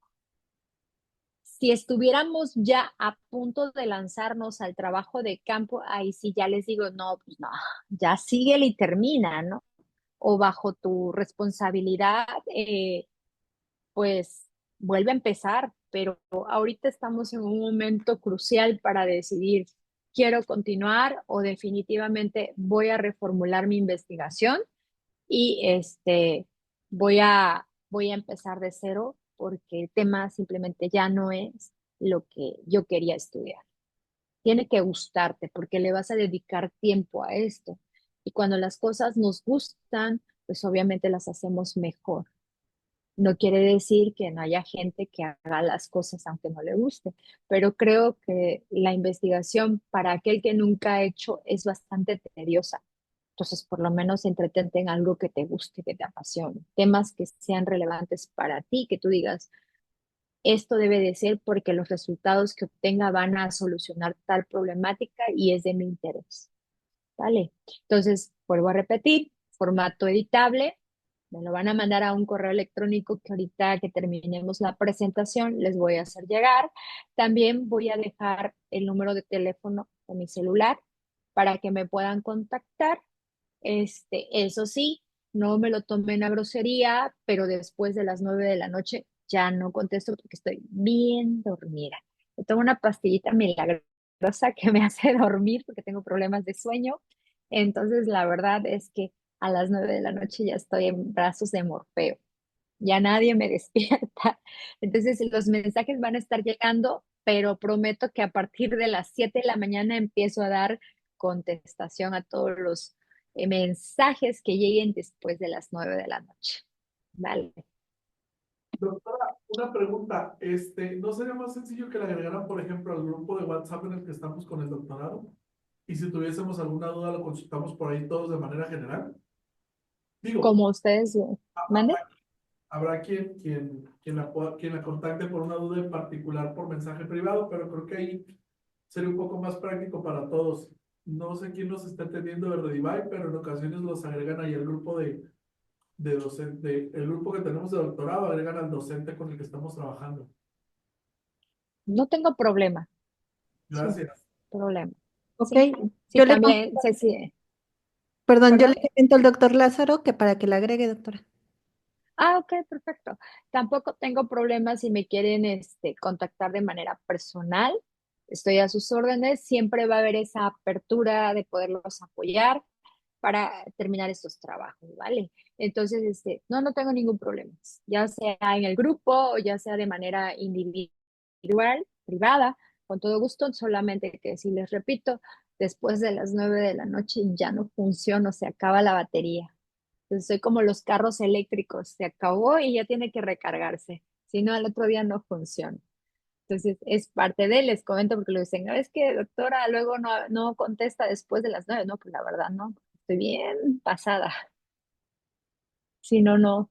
Si estuviéramos ya a punto de lanzarnos al trabajo de campo, ahí sí ya les digo, no, pues no, ya sigue y termina, ¿no? O bajo tu responsabilidad, pues vuelve a empezar, pero ahorita estamos en un momento crucial para decidir, quiero continuar o definitivamente voy a reformular mi investigación y voy a empezar de cero porque el tema simplemente ya no es lo que yo quería estudiar. Tiene que gustarte porque le vas a dedicar tiempo a esto. Y cuando las cosas nos gustan, pues obviamente las hacemos mejor. No quiere decir que no haya gente que haga las cosas aunque no le guste, pero creo que la investigación para aquel que nunca ha hecho es bastante tediosa. Entonces, por lo menos entretente en algo que te guste, que te apasione, temas que sean relevantes para ti, que tú digas, esto debe de ser porque los resultados que obtenga van a solucionar tal problemática y es de mi interés. ¿Vale? Entonces, vuelvo a repetir, formato editable, me lo van a mandar a un correo electrónico que ahorita que terminemos la presentación les voy a hacer llegar. También voy a dejar el número de teléfono de mi celular para que me puedan contactar. Eso sí, no me lo tomen a grosería, pero después de las 9 de la noche ya no contesto porque estoy bien dormida. Me tomo una pastillita milagrosa que me hace dormir porque tengo problemas de sueño. Entonces, la verdad es que a las 9 de la noche ya estoy en brazos de Morfeo. Ya nadie me despierta. Entonces, los mensajes van a estar llegando, pero prometo que a partir de las 7 de la mañana empiezo a dar contestación a todos los mensajes que lleguen después de las 9 de la noche. Vale. Doctora, una pregunta, ¿no sería más sencillo que la agregaran, por ejemplo, al grupo de WhatsApp en el que estamos con el doctorado? Y si tuviésemos alguna duda, lo consultamos por ahí todos de manera general. Digo, Como ustedes manden. habrá quien la contacte por una duda en particular por mensaje privado, pero creo que ahí sería un poco más práctico para todos. No sé quién nos está atendiendo de Redivay, pero en ocasiones los agregan ahí al grupo de docente, el grupo que tenemos de doctorado, agregan al docente con el que estamos trabajando. No tengo problema, sin Gracias. problema. Ok, Sí, sí, yo le, también, sí, sí. perdón, yo le ¿Perdón? comento al doctor Lázaro que para que la agregue, doctora. Ah, ok, perfecto. Tampoco tengo problemas si me quieren contactar de manera personal. Estoy a sus órdenes. Siempre va a haber esa apertura de poderlos apoyar para terminar estos trabajos, ¿vale? Entonces, no tengo ningún problema. Ya sea en el grupo o ya sea de manera individual, privada, con todo gusto. Solamente que si les repito, después de las 9 de la noche ya no funciona, se acaba la batería. Entonces soy como los carros eléctricos, se acabó y ya tiene que recargarse, si no al otro día no funciona. Entonces es parte de, les comento porque lo dicen, es que doctora luego no contesta después de las 9, no, pues la verdad no, estoy bien pasada, si no, no.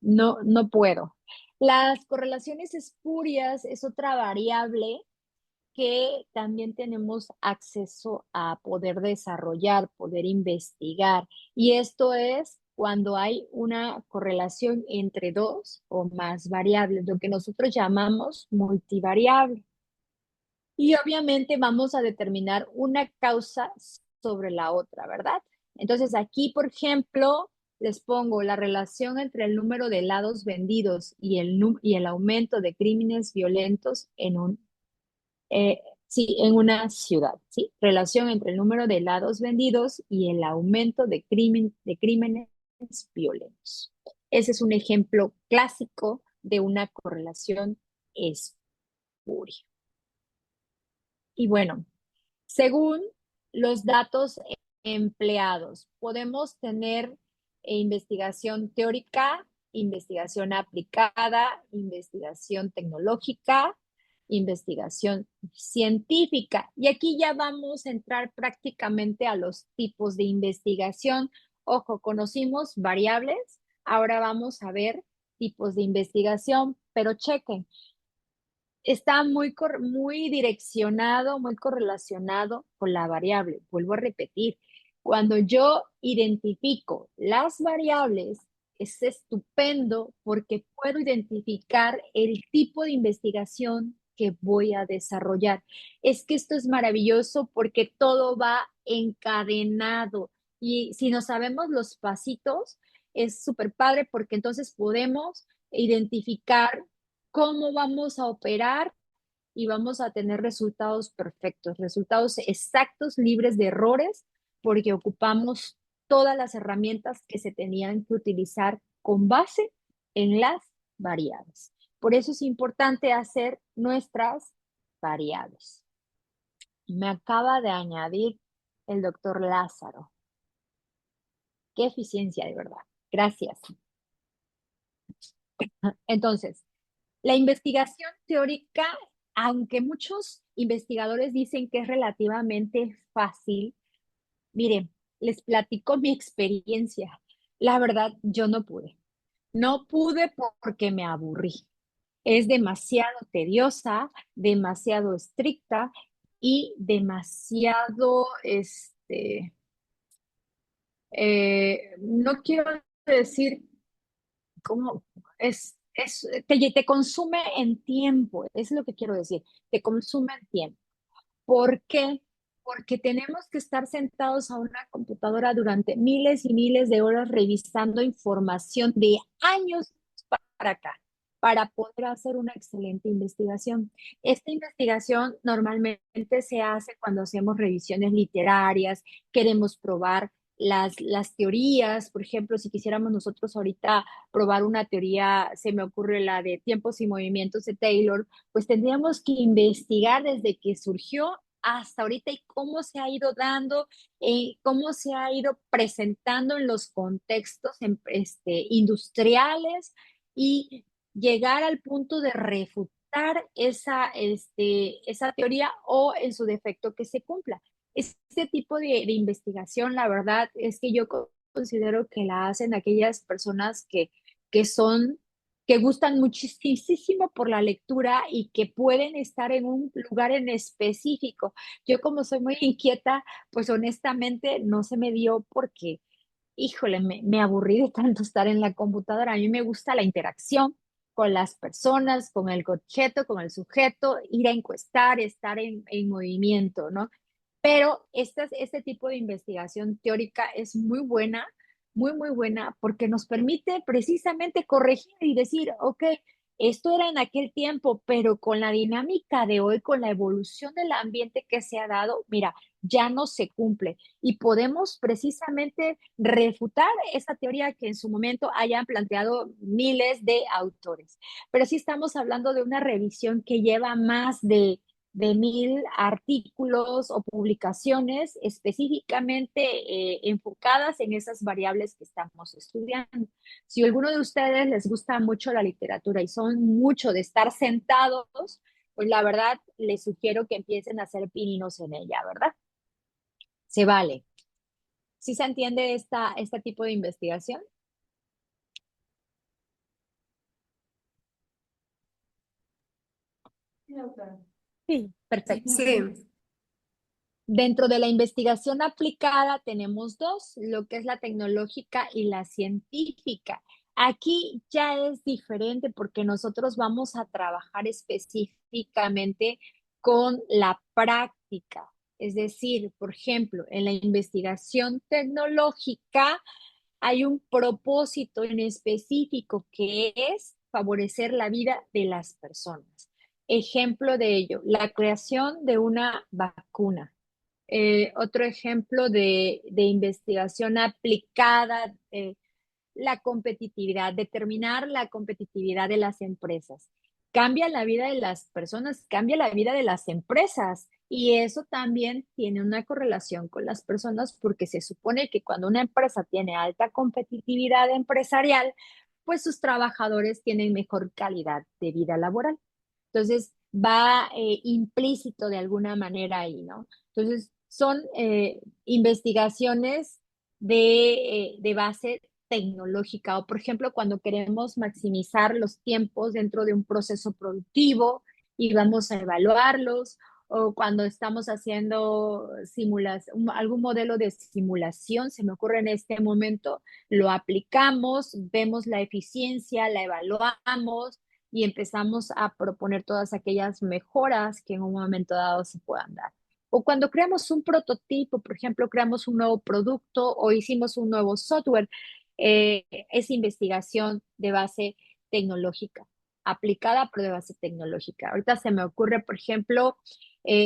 no puedo. Las correlaciones espurias es otra variable que también tenemos acceso a poder desarrollar, poder investigar. Y esto es cuando hay una correlación entre dos o más variables, lo que nosotros llamamos multivariable. Y obviamente vamos a determinar una causa sobre la otra, ¿verdad? Entonces aquí, por ejemplo, les pongo la relación entre el número de helados vendidos y el aumento de crímenes violentos sí, en una ciudad, ¿sí? Relación entre el número de helados vendidos y el aumento de crímenes violentos. Ese es un ejemplo clásico de una correlación espuria. Y bueno, según los datos empleados, podemos tener investigación teórica, investigación aplicada, investigación tecnológica, investigación científica. Y aquí ya vamos a entrar prácticamente a los tipos de investigación. Ojo, conocimos variables, ahora vamos a ver tipos de investigación, pero chequen, está muy direccionado, muy correlacionado con la variable. Vuelvo a repetir, cuando yo identifico las variables, es estupendo porque puedo identificar el tipo de investigación que voy a desarrollar. Es que esto es maravilloso porque todo va encadenado y si no sabemos los pasitos, es súper padre porque entonces podemos identificar cómo vamos a operar y vamos a tener resultados perfectos, resultados exactos, libres de errores, porque ocupamos todas las herramientas que se tenían que utilizar con base en las variables. Por eso es importante hacer nuestras variables. Me acaba de añadir el doctor Lázaro. Qué eficiencia, de verdad. Gracias. Entonces, la investigación teórica, aunque muchos investigadores dicen que es relativamente fácil, miren, les platico mi experiencia. La verdad, yo no pude. No pude porque me aburrí. Es demasiado tediosa, demasiado estricta y demasiado, no quiero decir cómo te consume en tiempo, es lo que quiero decir, te consume en tiempo. ¿Por qué? Porque tenemos que estar sentados a una computadora durante miles y miles de horas revisando información de años para acá, para poder hacer una excelente investigación. Esta investigación normalmente se hace cuando hacemos revisiones literarias, queremos probar las teorías, por ejemplo, si quisiéramos nosotros ahorita probar una teoría, se me ocurre la de tiempos y movimientos de Taylor, pues tendríamos que investigar desde que surgió hasta ahorita y cómo se ha ido dando, cómo se ha ido presentando en los contextos industriales y llegar al punto de refutar esa teoría o en su defecto que se cumpla. Este tipo de investigación, la verdad es que yo considero que la hacen aquellas personas que son que gustan muchísimo por la lectura y que pueden estar en un lugar en específico. Yo como soy muy inquieta, pues honestamente no se me dio porque, híjole, me aburrí de tanto estar en la computadora. A mí me gusta la interacción con las personas, con el objeto, con el sujeto, ir a encuestar, estar en movimiento, ¿no? Pero este tipo de investigación teórica es muy buena, porque nos permite precisamente corregir y decir, ok, esto era en aquel tiempo, pero con la dinámica de hoy, con la evolución del ambiente que se ha dado, mira, ya no se cumple y podemos precisamente refutar esa teoría que en su momento hayan planteado miles de autores. Pero sí estamos hablando de una revisión que lleva más de 1000 artículos o publicaciones específicamente enfocadas en esas variables que estamos estudiando. Si a alguno de ustedes les gusta mucho la literatura y son mucho de estar sentados, pues la verdad les sugiero que empiecen a hacer pininos en ella, ¿verdad? Se vale. ¿Sí se entiende este tipo de investigación? Sí, doctora. Sí. Perfecto. Sí, Dentro de la investigación aplicada tenemos dos, lo que es la tecnológica y la científica. Aquí ya es diferente porque nosotros vamos a trabajar específicamente con la práctica. Es decir, por ejemplo, en la investigación tecnológica hay un propósito en específico que es favorecer la vida de las personas. Ejemplo de ello, la creación de una vacuna. Otro ejemplo de investigación aplicada, la competitividad, determinar la competitividad de las empresas. Cambia la vida de las personas, cambia la vida de las empresas. Y eso también tiene una correlación con las personas porque se supone que cuando una empresa tiene alta competitividad empresarial, pues sus trabajadores tienen mejor calidad de vida laboral. Entonces, va implícito de alguna manera ahí, ¿no? Entonces, son investigaciones de base tecnológica o, por ejemplo, cuando queremos maximizar los tiempos dentro de un proceso productivo y vamos a evaluarlos, o cuando estamos haciendo algún modelo de simulación, se me ocurre en este momento, lo aplicamos, vemos la eficiencia, la evaluamos y empezamos a proponer todas aquellas mejoras que en un momento dado se puedan dar. O cuando creamos un prototipo, por ejemplo, creamos un nuevo producto o hicimos un nuevo software, es investigación de base tecnológica, aplicada pero de base tecnológica. Ahorita se me ocurre, por ejemplo,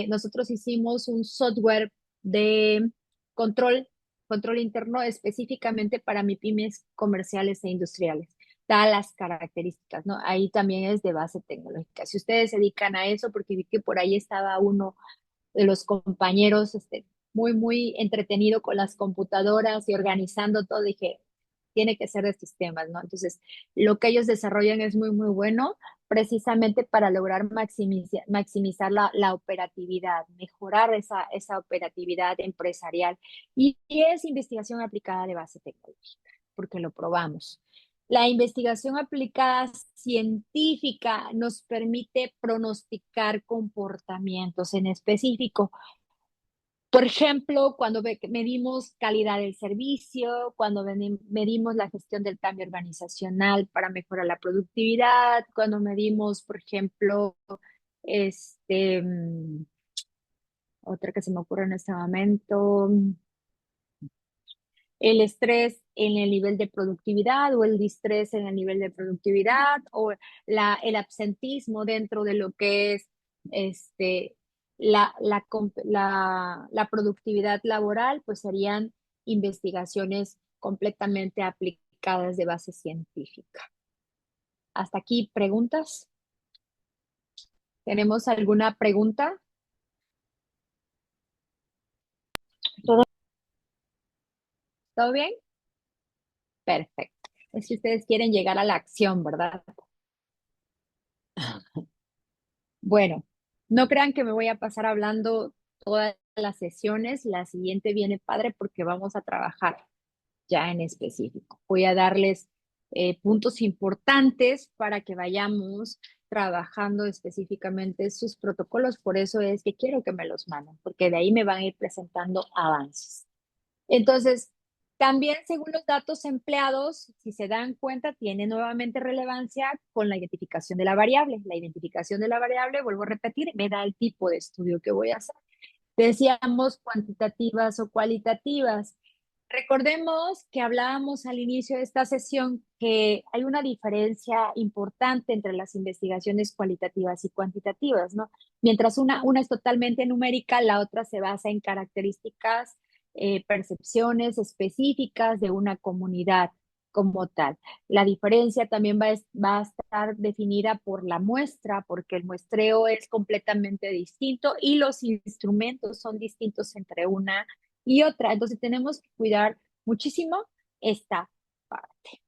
nosotros hicimos un software de control, control interno específicamente para MIPYMES comerciales e industriales, da las características, ¿no? Ahí también es de base tecnológica. Si ustedes se dedican a eso, porque vi que por ahí estaba uno de los compañeros, muy entretenido con las computadoras y organizando todo, dije, tiene que ser de sistemas, ¿no? Entonces, lo que ellos desarrollan es muy bueno, precisamente para lograr maximizar la operatividad, mejorar esa operatividad empresarial. Y es investigación aplicada de base tecnológica, porque lo probamos. La investigación aplicada científica nos permite pronosticar comportamientos en específico. Por ejemplo, cuando medimos calidad del servicio, cuando medimos la gestión del cambio organizacional para mejorar la productividad, cuando medimos, por ejemplo, este, otra que se me ocurre en este momento, el estrés en el nivel de productividad o el distrés en el nivel de productividad o el absentismo dentro de lo que es este, la productividad laboral, pues serían investigaciones completamente aplicadas de base científica. Hasta aquí, ¿preguntas? ¿Tenemos alguna pregunta? ¿Todo, todo bien? Perfecto. Es si ustedes quieren llegar a la acción, ¿verdad? Bueno, no crean que me voy a pasar hablando todas las sesiones. La siguiente viene padre porque vamos a trabajar ya en específico. Voy a darles puntos importantes para que vayamos trabajando específicamente sus protocolos. Por eso es que quiero que me los manden, porque de ahí me van a ir presentando avances. Entonces, también según los datos empleados, si se dan cuenta, tiene nuevamente relevancia con la identificación de la variable. La identificación de la variable, vuelvo a repetir, me da el tipo de estudio que voy a hacer. Decíamos cuantitativas o cualitativas. Recordemos que hablábamos al inicio de esta sesión que hay una diferencia importante entre las investigaciones cualitativas y cuantitativas, ¿no? Mientras una es totalmente numérica, la otra se basa en características, percepciones específicas de una comunidad como tal. La diferencia también va a estar definida por la muestra, porque el muestreo es completamente distinto y los instrumentos son distintos entre una y otra. Entonces tenemos que cuidar muchísimo esta parte.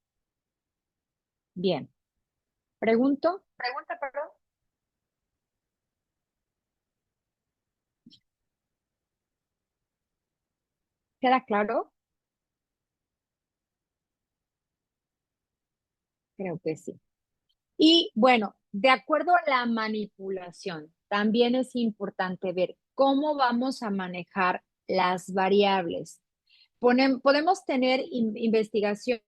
Bien. Pregunta, perdón. ¿Queda claro? Creo que sí. Y bueno, De acuerdo a la manipulación, también es importante ver cómo vamos a manejar las variables. Podemos tener investigaciones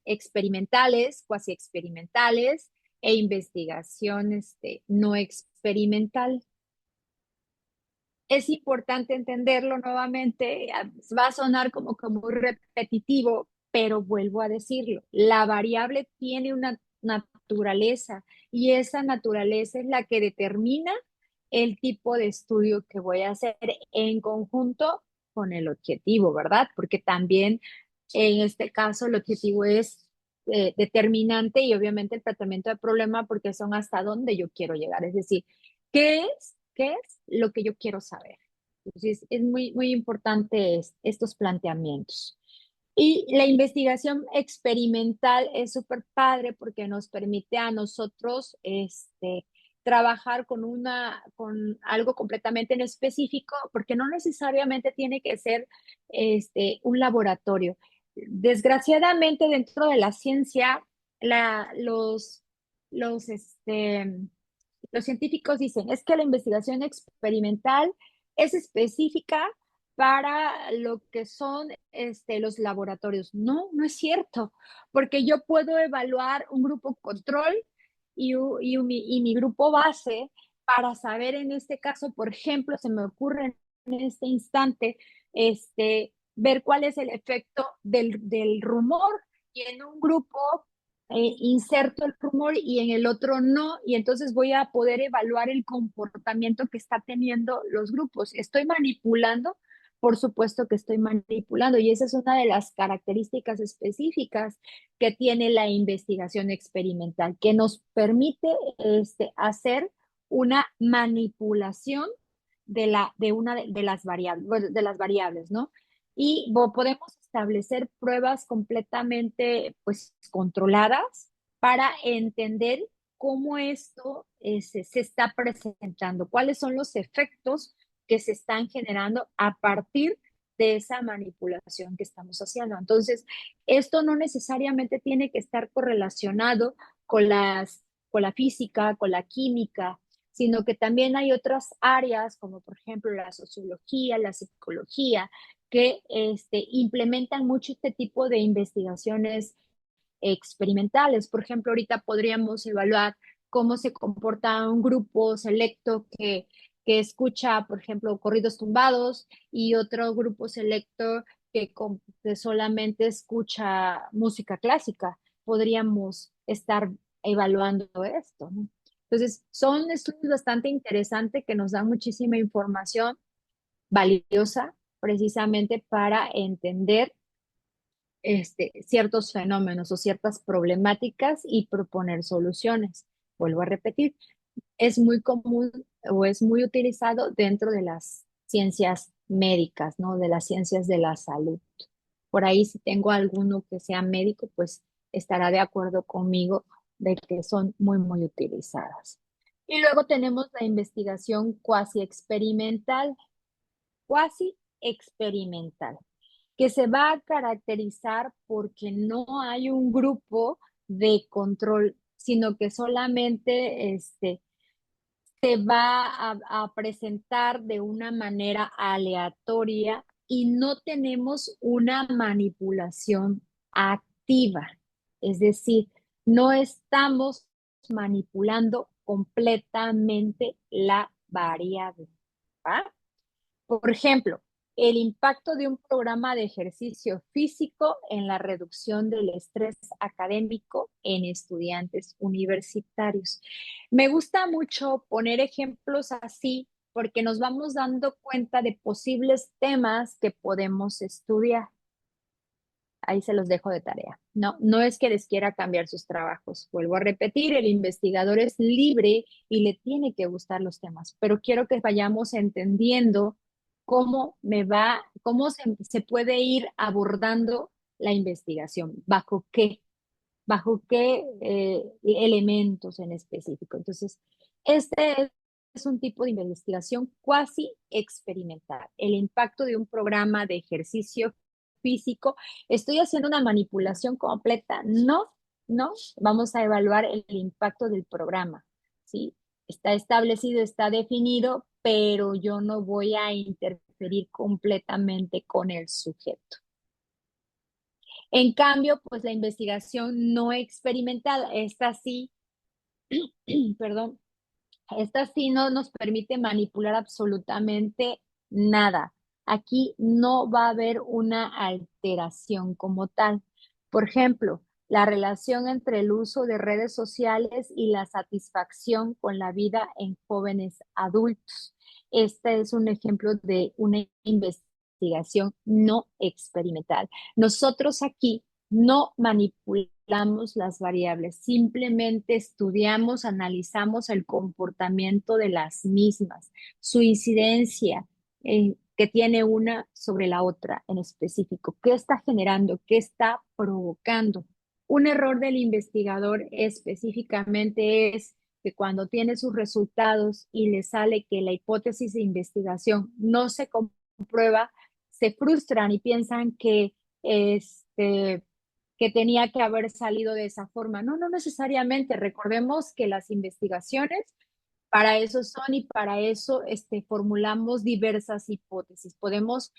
experimentales, cuasi experimentales e investigación no experimental. Es importante entenderlo nuevamente, va a sonar como que muy repetitivo, pero vuelvo a decirlo, la variable tiene una naturaleza y esa naturaleza es la que determina el tipo de estudio que voy a hacer en conjunto con el objetivo, ¿verdad? Porque también en este caso el objetivo es determinante y obviamente el tratamiento del problema porque son hasta dónde yo quiero llegar, es decir, ¿qué es lo que yo quiero saber? Entonces, es muy, muy importante estos planteamientos. Y la investigación experimental es súper padre porque nos permite a nosotros trabajar con algo completamente en específico, porque no necesariamente tiene que ser un laboratorio. Desgraciadamente, dentro de la ciencia, la, los, este, los científicos dicen, es que la investigación experimental es específica para lo que son los laboratorios. No, no es cierto, porque yo puedo evaluar un grupo control y mi grupo base para saber en este caso, por ejemplo, se me ocurre en este instante, ver cuál es el efecto del rumor y en un grupo inserto el rumor y en el otro no, y entonces voy a poder evaluar el comportamiento que está teniendo los grupos. ¿Estoy manipulando? Por supuesto que estoy manipulando y esa es una de las características específicas que tiene la investigación experimental, que nos permite hacer una manipulación de una de las variables, bueno, de las variables, ¿no? Y podemos establecer pruebas completamente pues controladas para entender cómo esto se está presentando, cuáles son los efectos que se están generando a partir de esa manipulación que estamos haciendo. Entonces, esto no necesariamente tiene que estar correlacionado con con la física, con la química, sino que también hay otras áreas, como por ejemplo la sociología, la psicología, que implementan mucho este tipo de investigaciones experimentales. Por ejemplo, ahorita podríamos evaluar cómo se comporta un grupo selecto que escucha, por ejemplo, corridos tumbados y otro grupo selecto que solamente escucha música clásica. Podríamos estar evaluando esto, ¿no? Entonces, son estudios bastante interesantes que nos dan muchísima información valiosa precisamente para entender ciertos fenómenos o ciertas problemáticas y proponer soluciones. Vuelvo a repetir, es muy común o es muy utilizado dentro de las ciencias médicas, ¿no? De las ciencias de la salud. Por ahí, si tengo alguno que sea médico, pues estará de acuerdo conmigo de que son muy, muy utilizadas. Y luego tenemos la investigación cuasi experimental, que se va a caracterizar porque no hay un grupo de control, sino que solamente se va a presentar de una manera aleatoria y no tenemos una manipulación activa. Es decir, no estamos manipulando completamente la variable. ¿Va? Por ejemplo, el impacto de un programa de ejercicio físico en la reducción del estrés académico en estudiantes universitarios. Me gusta mucho poner ejemplos así porque nos vamos dando cuenta de posibles temas que podemos estudiar. Ahí se los dejo de tarea. No, no es que les quiera cambiar sus trabajos. Vuelvo a repetir, el investigador es libre y le tiene que gustar los temas, pero quiero que vayamos entendiendo cómo se puede ir abordando la investigación, bajo qué elementos en específico. Entonces, es un tipo de investigación cuasi experimental. El impacto de un programa de ejercicio físico. ¿Estoy haciendo una manipulación completa? No, ¿no? Vamos a evaluar el impacto del programa, ¿sí? Está establecido, está definido, pero yo no voy a interferir completamente con el sujeto. En cambio, pues la investigación no experimental, esta sí, perdón, esta sí no nos permite manipular absolutamente nada. Aquí no va a haber una alteración como tal. Por ejemplo, la relación entre el uso de redes sociales y la satisfacción con la vida en jóvenes adultos. Este es un ejemplo de una investigación no experimental. Nosotros aquí no manipulamos las variables, simplemente estudiamos, analizamos el comportamiento de las mismas, su incidencia que tiene una sobre la otra en específico, qué está generando, qué está provocando. Un error del investigador específicamente es que cuando tiene sus resultados y le sale que la hipótesis de investigación no se comprueba, se frustran y piensan que tenía que haber salido de esa forma. No, no necesariamente. Recordemos que las investigaciones para eso son y para eso formulamos diversas hipótesis. Podemos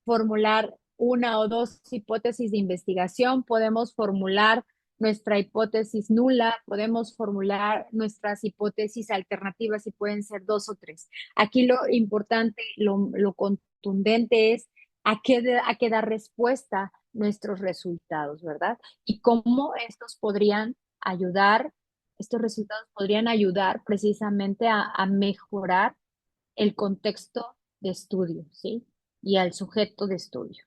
formular una o dos hipótesis de investigación, podemos formular nuestra hipótesis nula, podemos formular nuestras hipótesis alternativas y pueden ser dos o tres. Aquí lo importante, lo contundente es a qué dar respuesta nuestros resultados, ¿verdad? Y cómo estos resultados podrían ayudar precisamente a mejorar el contexto de estudio, ¿sí? Y al sujeto de estudio.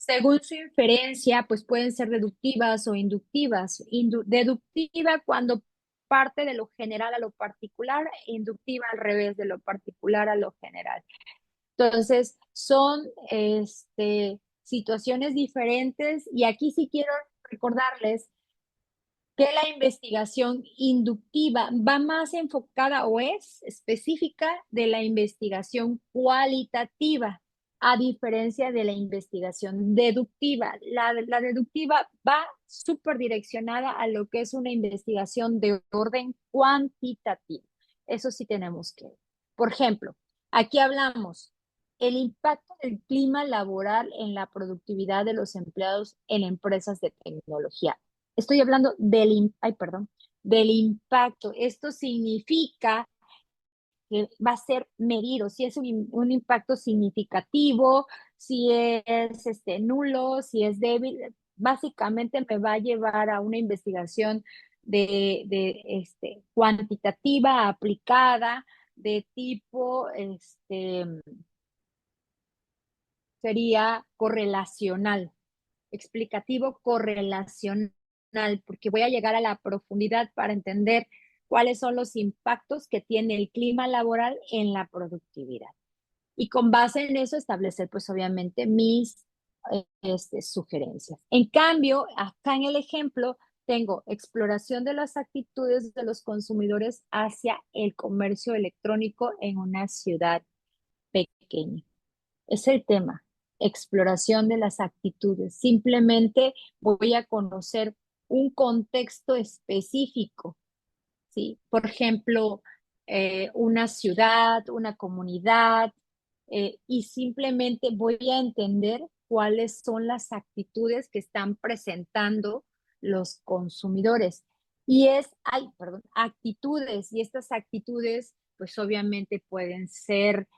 Según su inferencia, pues pueden ser deductivas o inductivas. Deductiva cuando parte de lo general a lo particular, inductiva al revés, de lo particular a lo general. Entonces, son situaciones diferentes y aquí sí quiero recordarles que la investigación inductiva va más enfocada o es específica de la investigación cualitativa, a diferencia de la investigación deductiva. La deductiva va súper direccionada a lo que es una investigación de orden cuantitativo. Eso sí tenemos que. Por ejemplo, aquí hablamos el impacto del clima laboral en la productividad de los empleados en empresas de tecnología. Estoy hablando del impacto. Esto significa que va a ser medido, si es un impacto significativo, si es nulo, si es débil. Básicamente me va a llevar a una investigación de cuantitativa, aplicada, de tipo, sería correlacional, explicativo correlacional, porque voy a llegar a la profundidad para entender cuáles son los impactos que tiene el clima laboral en la productividad. Y con base en eso establecer, pues obviamente, mis sugerencias. En cambio, acá en el ejemplo, tengo exploración de las actitudes de los consumidores hacia el comercio electrónico en una ciudad pequeña. Es el tema, exploración de las actitudes. Simplemente voy a conocer un contexto específico, ¿sí? Por ejemplo, una ciudad, una comunidad, y simplemente voy a entender cuáles son las actitudes que están presentando los consumidores. Perdón, actitudes, y estas actitudes, pues obviamente pueden ser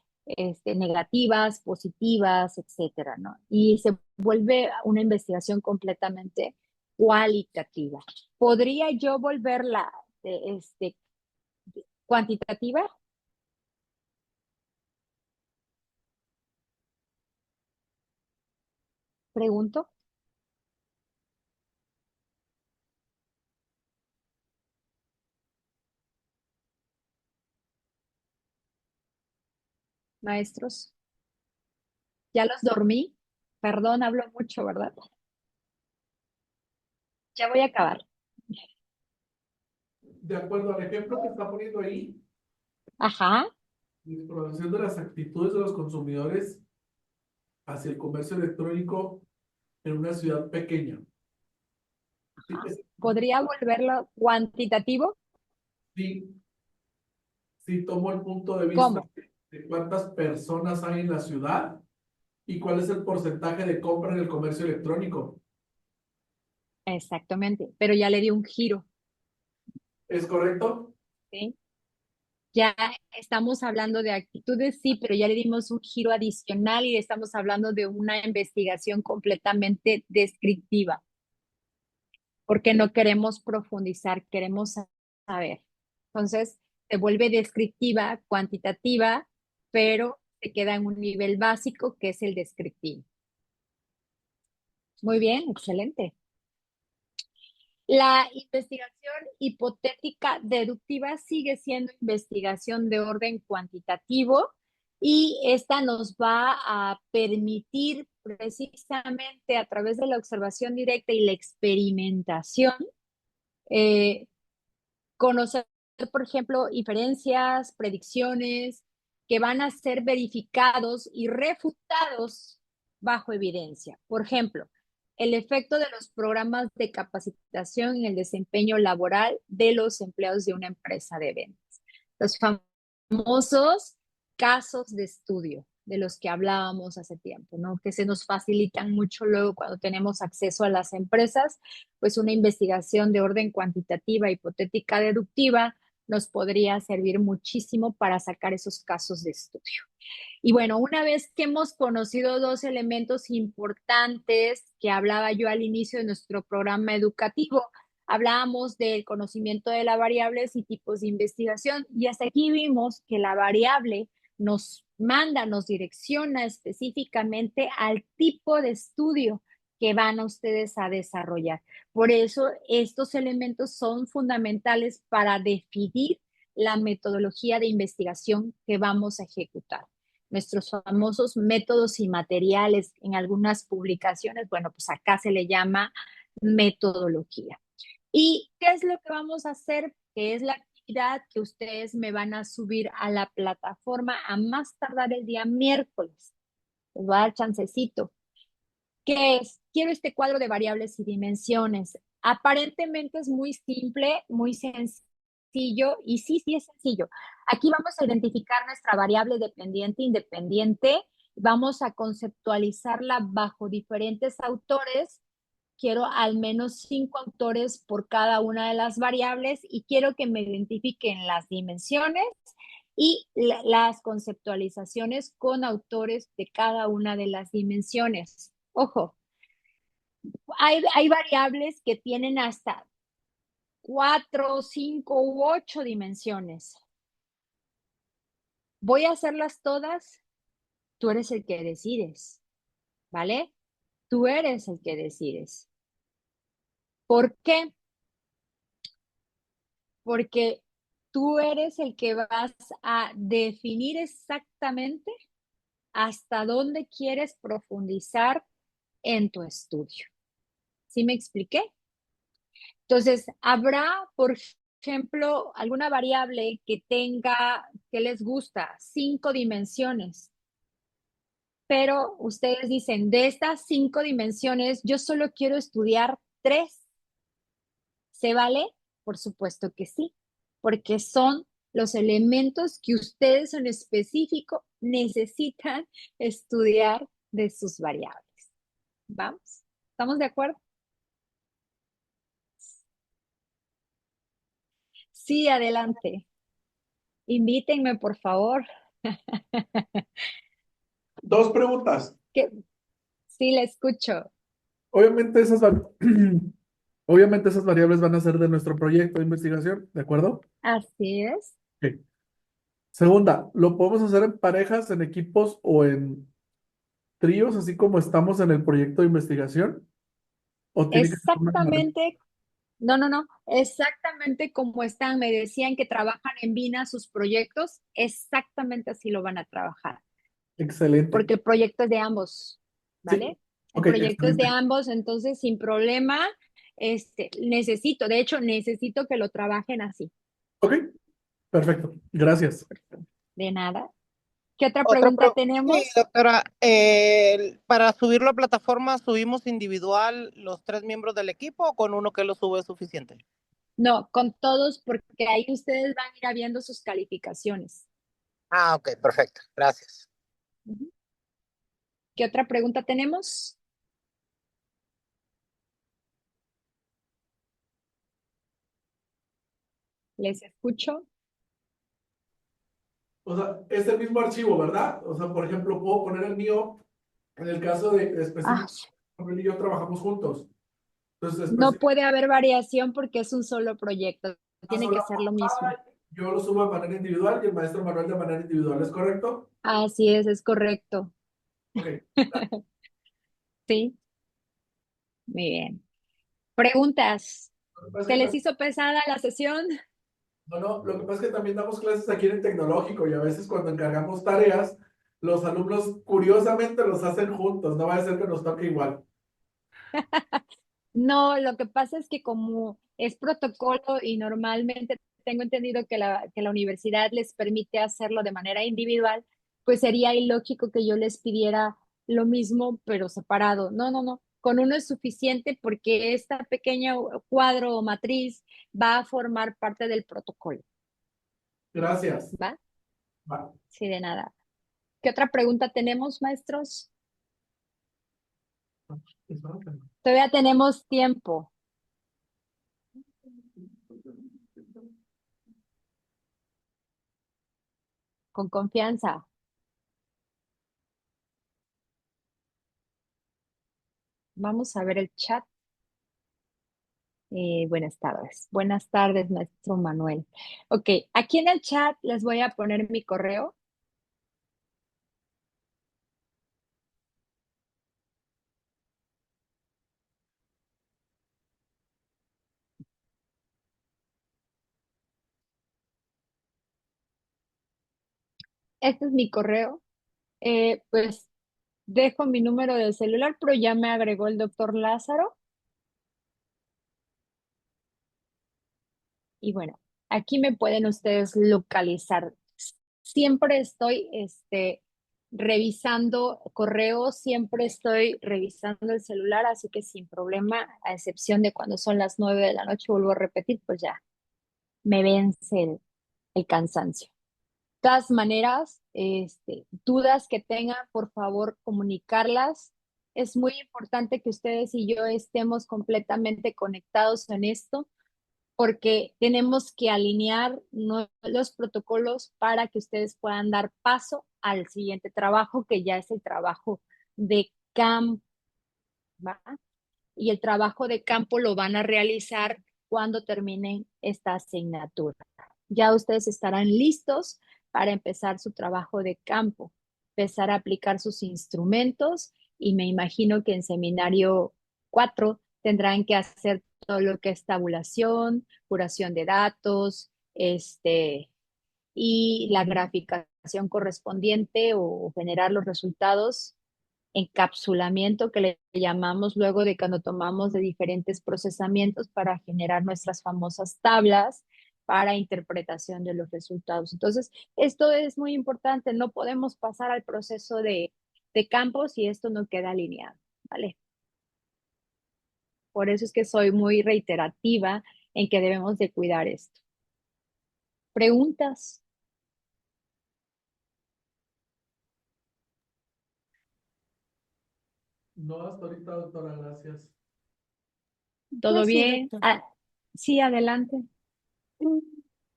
negativas, positivas, etcétera, ¿no? Y se vuelve una investigación completamente cualitativa. ¿Podría yo volverla cuantitativa? Pregunto. Maestros, ya los dormí. Perdón, hablo mucho, ¿verdad? Ya voy a acabar. De acuerdo al ejemplo que está poniendo ahí, Ajá, la exploración de las actitudes de los consumidores hacia el comercio electrónico en una ciudad pequeña. ¿Podría volverlo cuantitativo? Sí, sí tomo el punto de vista ¿Cómo? de cuántas personas hay en la ciudad y cuál es el porcentaje de compra en el comercio electrónico. Exactamente, pero ya le di un giro, ¿Es correcto? ¿sí? Ya estamos hablando de actitudes, sí, pero ya le dimos un giro adicional y estamos hablando de una investigación completamente descriptiva, porque no queremos profundizar, queremos saber. Entonces, se vuelve descriptiva, cuantitativa, pero se queda en un nivel básico que es el descriptivo. Muy bien, excelente. La investigación hipotética deductiva sigue siendo investigación de orden cuantitativo y esta nos va a permitir precisamente a través de la observación directa y la experimentación eh, conocer, por ejemplo, inferencias, predicciones que van a ser verificados y refutados bajo evidencia. Por ejemplo, el efecto de los programas de capacitación en el desempeño laboral de los empleados de una empresa de ventas. Los famosos casos de estudio de los que hablábamos hace tiempo, ¿no? Que se nos facilitan mucho luego cuando tenemos acceso a las empresas, pues una investigación de orden cuantitativa, hipotética, deductiva, nos podría servir muchísimo para sacar esos casos de estudio. Y bueno, una vez que hemos conocido dos elementos importantes que hablaba yo al inicio de nuestro programa educativo, hablábamos del conocimiento de las variables y tipos de investigación y hasta aquí vimos que la variable nos manda, nos direcciona específicamente al tipo de estudio que van a ustedes a desarrollar. Por eso estos elementos son fundamentales para definir la metodología de investigación que vamos a ejecutar. Nuestros famosos métodos y materiales en algunas publicaciones, bueno, pues acá se le llama metodología. ¿Y qué es lo que vamos a hacer? Que es la actividad que ustedes me van a subir a la plataforma a más tardar el día miércoles. Les voy a dar chancecito. ¿Qué es? Quiero este cuadro de variables y dimensiones. Aparentemente es muy simple, muy sencillo, y sí, sí es sencillo. Aquí vamos a identificar nuestra variable dependiente, independiente, vamos a conceptualizarla bajo diferentes autores. Quiero al menos 5 autores por cada una de las variables y quiero que me identifiquen las dimensiones y las conceptualizaciones con autores de cada una de las dimensiones. Ojo, hay variables que tienen hasta 4, 5 u 8 dimensiones. ¿Voy a hacerlas todas? Tú eres el que decides, ¿vale? Tú eres el que decides. ¿Por qué? Porque tú eres el que vas a definir exactamente hasta dónde quieres profundizar en tu estudio. ¿Sí me expliqué? Entonces, habrá, por ejemplo, alguna variable que tenga, que les gusta, 5 dimensiones, pero ustedes dicen, de estas 5 dimensiones, yo solo quiero estudiar 3. ¿Se vale? Por supuesto que sí, porque son los elementos que ustedes en específico necesitan estudiar de sus variables. ¿Vamos? ¿Estamos de acuerdo? Sí, adelante. Invítenme, por favor. Dos preguntas. Que sí, la escucho. Obviamente obviamente esas variables van a ser de nuestro proyecto de investigación, ¿de acuerdo? Así es. Ok. Segunda, ¿lo podemos hacer en parejas, en equipos o en tríos, así como estamos en el proyecto de investigación? ¿O tiene que ser una pareja? Exactamente. No, no, no. Exactamente como están. Me decían que trabajan en Vina sus proyectos. Exactamente así lo van a trabajar. Excelente. Porque el proyecto es de ambos, Sí, ¿vale? El ok, proyecto es de excelente. ambos, entonces sin problema, necesito, de hecho, necesito que lo trabajen así. Ok, perfecto. Gracias. De nada. ¿Qué otra Otra pregunta pregunta. Sí, tenemos? doctora, para subirlo a plataforma, ¿subimos individual los 3 miembros del equipo o con uno que lo sube es suficiente? No, con todos, porque ahí ustedes van a ir viendo sus calificaciones. Ah, ok, perfecto. Gracias. Ujú. ¿Qué otra pregunta tenemos? Les escucho. O sea, es el mismo archivo, ¿verdad? O sea, por ejemplo, puedo poner el mío en el caso de Ah, específico, él y yo trabajamos juntos. Entonces, no específico, puede haber variación porque es un solo proyecto. una Tiene que sola ser lo mismo. portada, yo lo subo de manera individual y el maestro Manuel de manera individual, ¿es correcto? Así es correcto. Ok. Sí, muy bien. Preguntas. Lo que pasa ¿Se es que les hizo pesada la sesión? lo que pasa es que también damos clases aquí en el tecnológico y a veces cuando encargamos tareas, los alumnos curiosamente los hacen juntos, no va a ser que nos toque igual. No, lo que pasa es que como es protocolo y normalmente tengo entendido que la universidad les permite hacerlo de manera individual, pues sería ilógico que yo les pidiera lo mismo, pero separado. No, no, no. Con uno es suficiente porque esta pequeña cuadro o matriz va a formar parte del protocolo, Gracias. ¿va? Va. Sí, de nada. ¿Qué otra pregunta tenemos, maestros? Todavía tenemos tiempo, con confianza. Vamos a ver el chat. Buenas tardes. Buenas tardes, maestro Manuel. Ok, aquí en el chat les voy a poner mi correo. Este es mi correo. Pues dejo mi número de celular, pero ya me agregó el doctor Lázaro. Y bueno, aquí me pueden ustedes localizar. Siempre estoy revisando correos, siempre estoy revisando el celular, así que sin problema, a excepción de cuando son las 9 de la noche, vuelvo a repetir, pues ya me vence el cansancio. De todas maneras, dudas que tengan, por favor, comunicarlas. Es muy importante que ustedes y yo estemos completamente conectados en esto porque tenemos que alinear los protocolos para que ustedes puedan dar paso al siguiente trabajo, que ya es el trabajo de campo, ¿va? Y el trabajo de campo lo van a realizar cuando terminen esta asignatura. Ya ustedes estarán listos para empezar su trabajo de campo, empezar a aplicar sus instrumentos y me imagino que en seminario 4 tendrán que hacer todo lo que es tabulación, curación de datos, y la graficación correspondiente o generar los resultados, encapsulamiento que le llamamos luego de cuando tomamos de diferentes procesamientos para generar nuestras famosas tablas para interpretación de los resultados. Entonces, esto es muy importante, no podemos pasar al proceso de campos si esto no queda alineado, ¿vale? Por eso es que soy muy reiterativa en que debemos de cuidar esto. ¿Preguntas? No, hasta ahorita, doctora, gracias. ¿Todo Yo sí, bien? doctor. Ah, sí, adelante. Mm,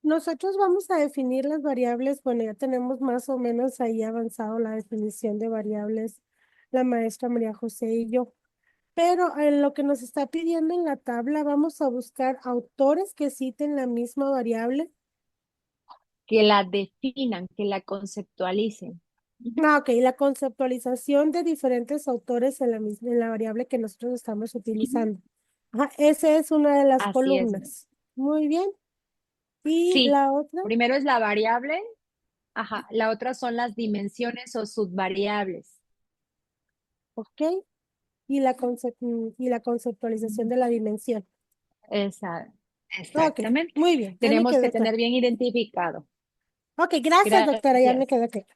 Nosotros vamos a definir las variables, bueno, ya tenemos más o menos ahí avanzado la definición de variables, la maestra María José y yo. Pero en lo que nos está pidiendo en la tabla, vamos a buscar autores que citen la misma variable. Que la definan, que la conceptualicen. Ah, ok, la conceptualización de diferentes autores en en la variable que nosotros estamos utilizando. Ajá, esa es una de las Así es. columnas. Muy bien. Y Sí, la otra, primero es la variable, ajá, la otra son las dimensiones o subvariables. ok, y la conceptualización de la dimensión. Esa, Ok, exactamente. muy bien, ya me Tenemos que quedó tener claro. bien identificado. Ok, gracias, doctora, ya me Gracias. quedó claro.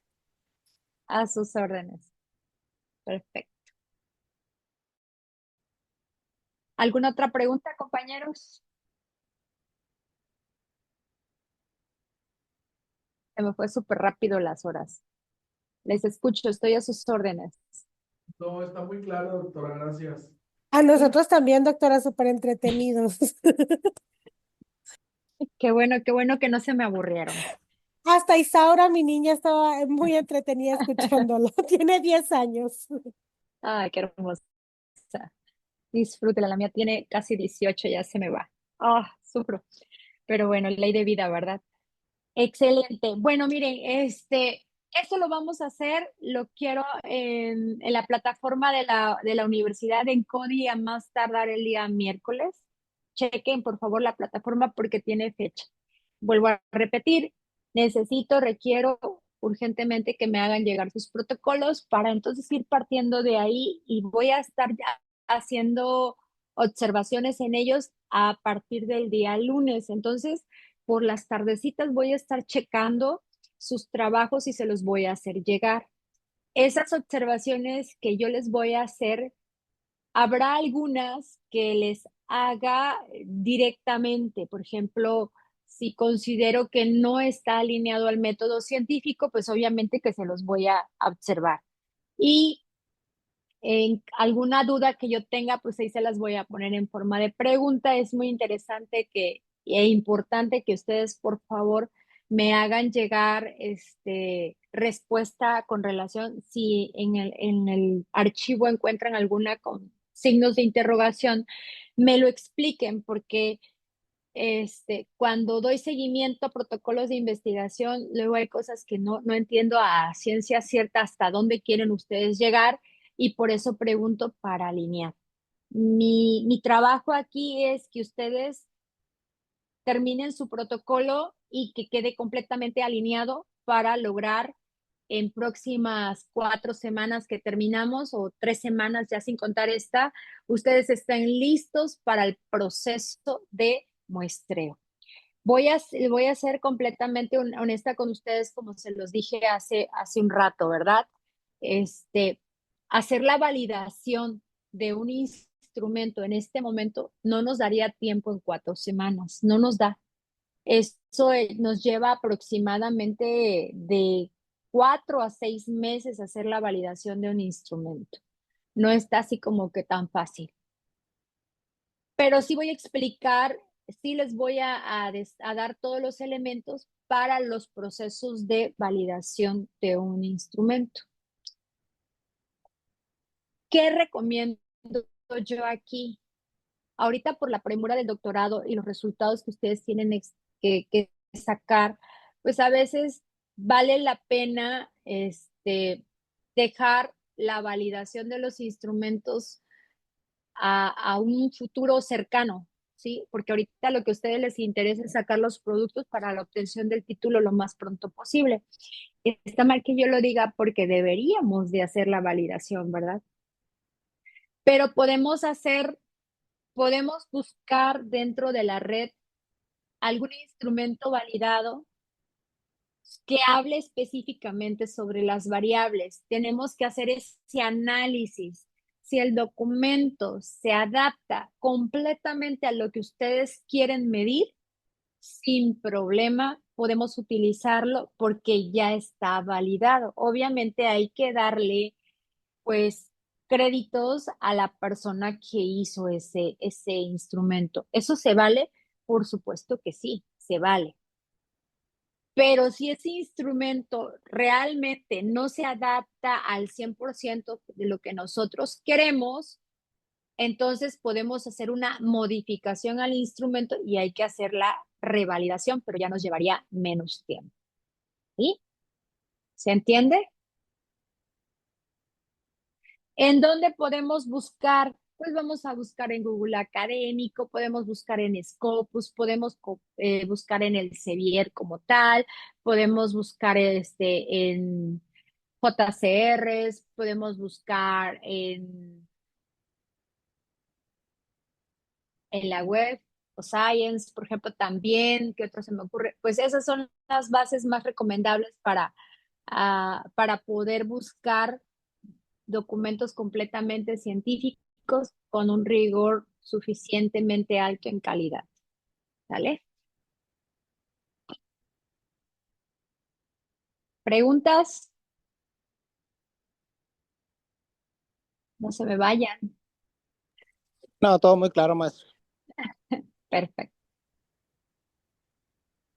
A sus órdenes. Perfecto. ¿Alguna otra pregunta, compañeros? Se me fue súper rápido las horas. Les escucho, estoy a sus órdenes. No, está muy claro, doctora, gracias. A nosotros también, doctora, súper entretenidos. Qué bueno que no se me aburrieron. Hasta Isaura, mi niña, estaba muy entretenida escuchándolo. Tiene 10 años. Ay, qué hermosa. Disfrútela, la mía tiene casi 18, ya se me va. Ah, sufro. Pero bueno, ley de vida, ¿verdad? Excelente. Bueno, miren, esto lo vamos a hacer, lo quiero en la plataforma de la universidad en CODI a más tardar el día miércoles. Chequen, por favor, la plataforma porque tiene fecha. Vuelvo a repetir, requiero urgentemente que me hagan llegar sus protocolos para entonces ir partiendo de ahí y voy a estar ya haciendo observaciones en ellos a partir del día lunes. Entonces, por las tardecitas voy a estar checando sus trabajos y se los voy a hacer llegar. Esas observaciones que yo les voy a hacer, habrá algunas que les haga directamente. Por ejemplo, si considero que no está alineado al método científico, pues obviamente que se los voy a observar. Y en alguna duda que yo tenga, pues ahí se las voy a poner en forma de pregunta. Es muy interesante e importante que ustedes, por favor, me hagan llegar respuesta con relación si en el archivo encuentran alguna con signos de interrogación, me lo expliquen porque cuando doy seguimiento a protocolos de investigación, luego hay cosas que no entiendo a ciencia cierta hasta dónde quieren ustedes llegar y por eso pregunto para alinear. Mi trabajo aquí es que ustedes terminen su protocolo y que quede completamente alineado para lograr en próximas 4 semanas que terminamos o 3 semanas ya sin contar esta, ustedes estén listos para el proceso de muestreo. Voy a ser completamente honesta con ustedes, como se los dije hace un rato, ¿verdad? Este, hacer la validación de un instrumento en este momento no nos daría tiempo en 4 semanas, no nos da. Eso nos lleva aproximadamente de 4 a 6 meses hacer la validación de un instrumento. No está así como que tan fácil. Pero sí voy a explicar, sí les voy a dar todos los elementos para los procesos de validación de un instrumento. ¿Qué recomiendo yo aquí? Ahorita por la premura del doctorado y los resultados que ustedes tienen que sacar, pues a veces vale la pena dejar la validación de los instrumentos a un futuro cercano, ¿sí? Porque ahorita lo que a ustedes les interesa es sacar los productos para la obtención del título lo más pronto posible. Está mal que yo lo diga porque deberíamos de hacer la validación, ¿verdad? Pero podemos buscar dentro de la red algún instrumento validado que hable específicamente sobre las variables. Tenemos que hacer ese análisis. Si el documento se adapta completamente a lo que ustedes quieren medir, sin problema podemos utilizarlo porque ya está validado. Obviamente hay que darle, pues, créditos a la persona que hizo ese instrumento. ¿Eso se vale? Por supuesto que sí, se vale. Pero si ese instrumento realmente no se adapta al 100% de lo que nosotros queremos, entonces podemos hacer una modificación al instrumento y hay que hacer la revalidación, pero ya nos llevaría menos tiempo. ¿Sí? ¿Se entiende? ¿En dónde podemos buscar? Pues vamos a buscar en Google Académico, podemos buscar en Scopus, podemos buscar en el Sevier como tal, podemos buscar en JCRs, podemos buscar en la web o Science, por ejemplo, también. ¿Qué otro se me ocurre? Pues esas son las bases más recomendables para poder buscar documentos completamente científicos con un rigor suficientemente alto en calidad. ¿Vale? ¿Preguntas? No se me vayan. No, todo muy claro, maestro. Perfecto.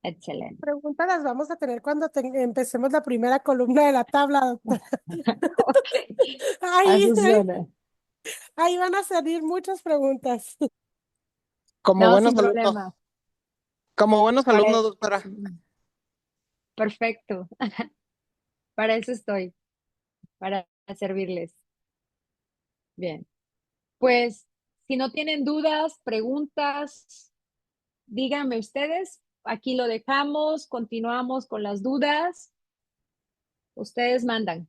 Excelente. Preguntas las vamos a tener cuando empecemos la primera columna de la tabla, doctora. Ok, a Ahí, sus órdenes. ahí van a salir muchas preguntas. Como No, buenos sin alumnos. problema. Como buenos Para- alumnos, doctora. Perfecto. Para eso estoy, para servirles. Bien. Pues, si no tienen dudas, preguntas, díganme ustedes. Aquí lo dejamos, continuamos con las dudas. Ustedes mandan.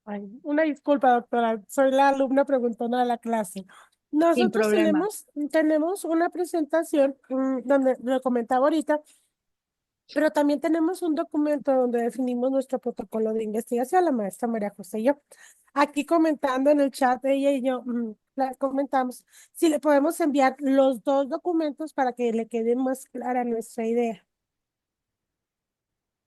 Ay, una disculpa, doctora, soy la alumna preguntona de la clase. Sin Nosotros problema. tenemos una presentación donde lo comentaba ahorita, pero también tenemos un documento donde definimos nuestro protocolo de investigación, la maestra María José y yo. Aquí comentando en el chat, ella y yo comentamos si le podemos enviar los dos documentos para que le quede más clara nuestra idea.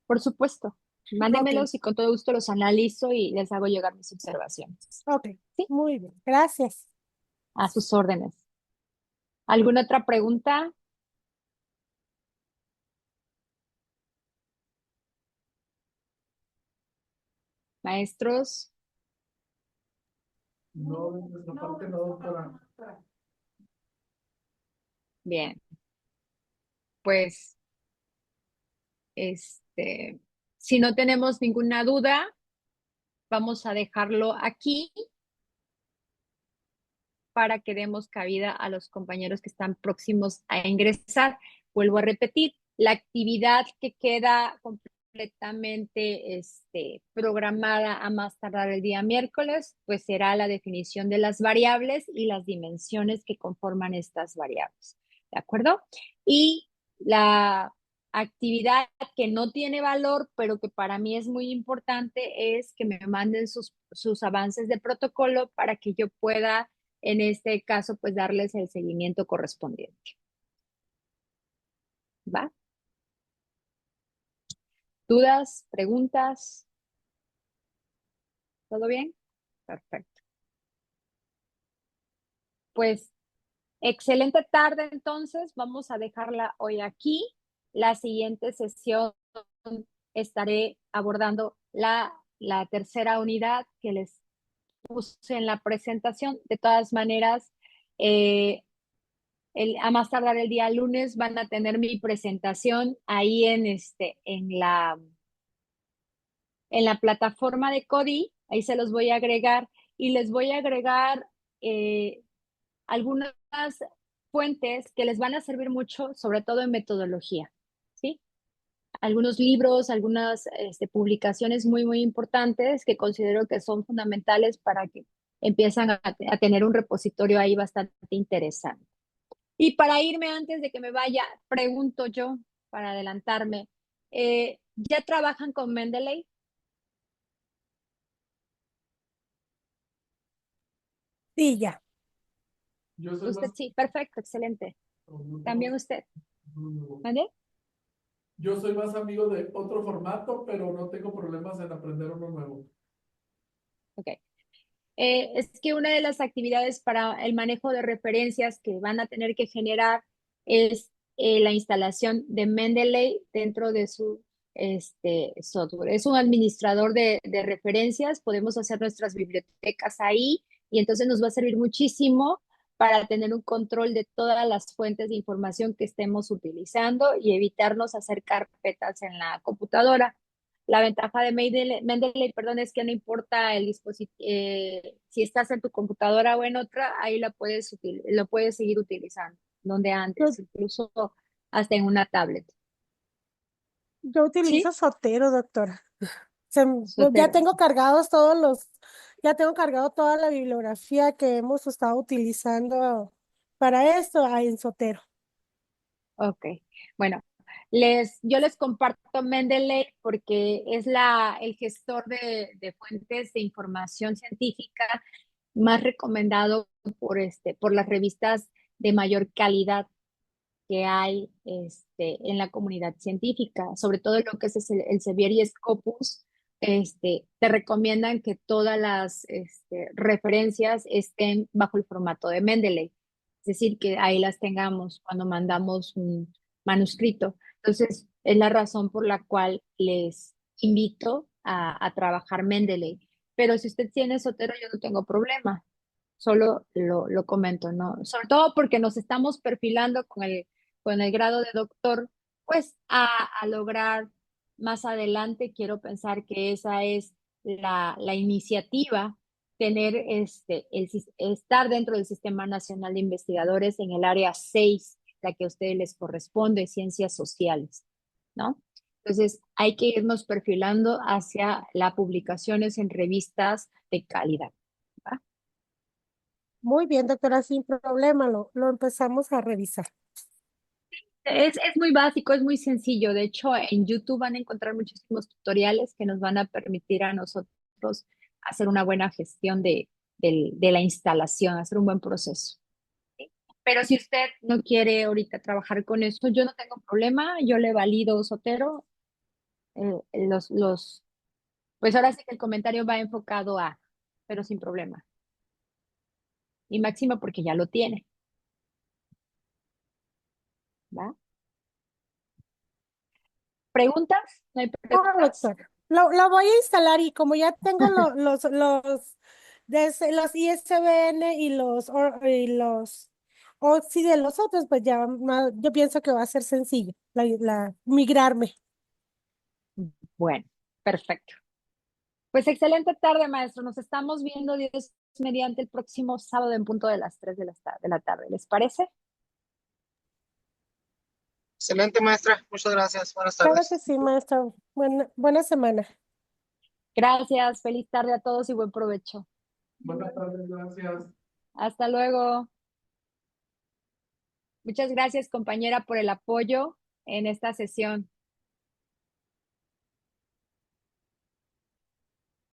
Por supuesto. Ok, Mándenmelos y con todo gusto los analizo y les hago llegar mis observaciones. ok, Sí, muy bien, gracias. a sus órdenes. ¿Alguna otra pregunta? Maestros, No, de nuestra parte no, doctora. bien, pues, si no tenemos ninguna duda, vamos a dejarlo aquí para que demos cabida a los compañeros que están próximos a ingresar. Vuelvo a repetir, la actividad que queda completamente programada a más tardar el día miércoles, pues será la definición de las variables y las dimensiones que conforman estas variables. ¿De acuerdo? Y la actividad que no tiene valor, pero que para mí es muy importante, es que me manden sus avances de protocolo para que yo pueda, en este caso, pues darles el seguimiento correspondiente. ¿Va? ¿Dudas? ¿Preguntas? ¿Todo bien? Perfecto. Pues excelente tarde entonces. Vamos a dejarla hoy aquí. La siguiente sesión estaré abordando la tercera unidad que les puse en la presentación. De todas maneras, a más tardar el día lunes van a tener mi presentación ahí en la plataforma de Cody. Ahí se los voy a agregar y les voy a agregar algunas fuentes que les van a servir mucho, sobre todo en metodología, ¿sí? Algunos libros, algunas publicaciones muy, muy importantes que considero que son fundamentales para que empiezan a tener un repositorio ahí bastante interesante. Y para irme antes de que me vaya, pregunto yo, para adelantarme, ¿ya trabajan con Mendeley? Sí, ya. Yo soy Usted más, sí, perfecto, excelente. También usted. ¿Vale? yo soy más amigo de otro formato, pero no tengo problemas en aprender uno nuevo. Ok. Es que una de las actividades para el manejo de referencias que van a tener que generar es la instalación de Mendeley dentro de su software. Es un administrador de referencias, podemos hacer nuestras bibliotecas ahí y entonces nos va a servir muchísimo para tener un control de todas las fuentes de información que estemos utilizando y evitarnos hacer carpetas en la computadora. La ventaja de Mendeley, perdón, es que no importa el dispositivo, si estás en tu computadora o en otra, ahí lo puedes seguir utilizando, donde Yo, antes, incluso hasta en una tablet. yo ¿Sí? utilizo Sotero, doctora. Ya Sotero. tengo ya tengo cargado toda la bibliografía que hemos estado utilizando para esto ahí en Sotero. Ok. Bueno, Yo les comparto Mendeley porque es el gestor de fuentes de información científica más recomendado por las revistas de mayor calidad que hay en la comunidad científica, sobre todo lo que es el Elsevier y Scopus. Te recomiendan que todas las referencias estén bajo el formato de Mendeley, es decir, que ahí las tengamos cuando mandamos un manuscrito. Entonces, es la razón por la cual les invito a trabajar Mendeley. Pero si usted tiene Zotero, yo no tengo problema. Solo lo comento, ¿no? Sobre todo porque nos estamos perfilando con el grado de doctor, pues a lograr más adelante, quiero pensar que esa es la iniciativa, tener estar dentro del Sistema Nacional de Investigadores en el área 6, la que a ustedes les corresponde, ciencias sociales, ¿no? Entonces, hay que irnos perfilando hacia las publicaciones en revistas de calidad. ¿Va? Muy bien, doctora, sin problema, lo empezamos a revisar. Es muy básico, es muy sencillo. De hecho, en YouTube van a encontrar muchísimos tutoriales que nos van a permitir a nosotros hacer una buena gestión de la instalación, hacer un buen proceso. ¿Sí? Pero si usted no quiere ahorita trabajar con eso, yo no tengo problema, yo le valido Sotero. Pues ahora sí que el comentario va enfocado pero sin problema. Y máximo porque ya lo tiene, ¿va? ¿Preguntas? ¿No hay No, preguntas? doctor, lo voy a instalar y como ya tengo los ISBN y sí, de los otros, pues ya yo pienso que va a ser sencillo migrarme. Bueno, perfecto. Pues excelente tarde, maestro. Nos estamos viendo Dios mediante el próximo sábado en punto de las 3 de la tarde. ¿Les parece? Excelente, maestra. Muchas gracias. Buenas Claro tardes. que sí, maestro. Buena semana. Gracias. Feliz tarde a todos y buen provecho. Buenas tardes, gracias. Hasta luego. Muchas gracias, compañera, por el apoyo en esta sesión.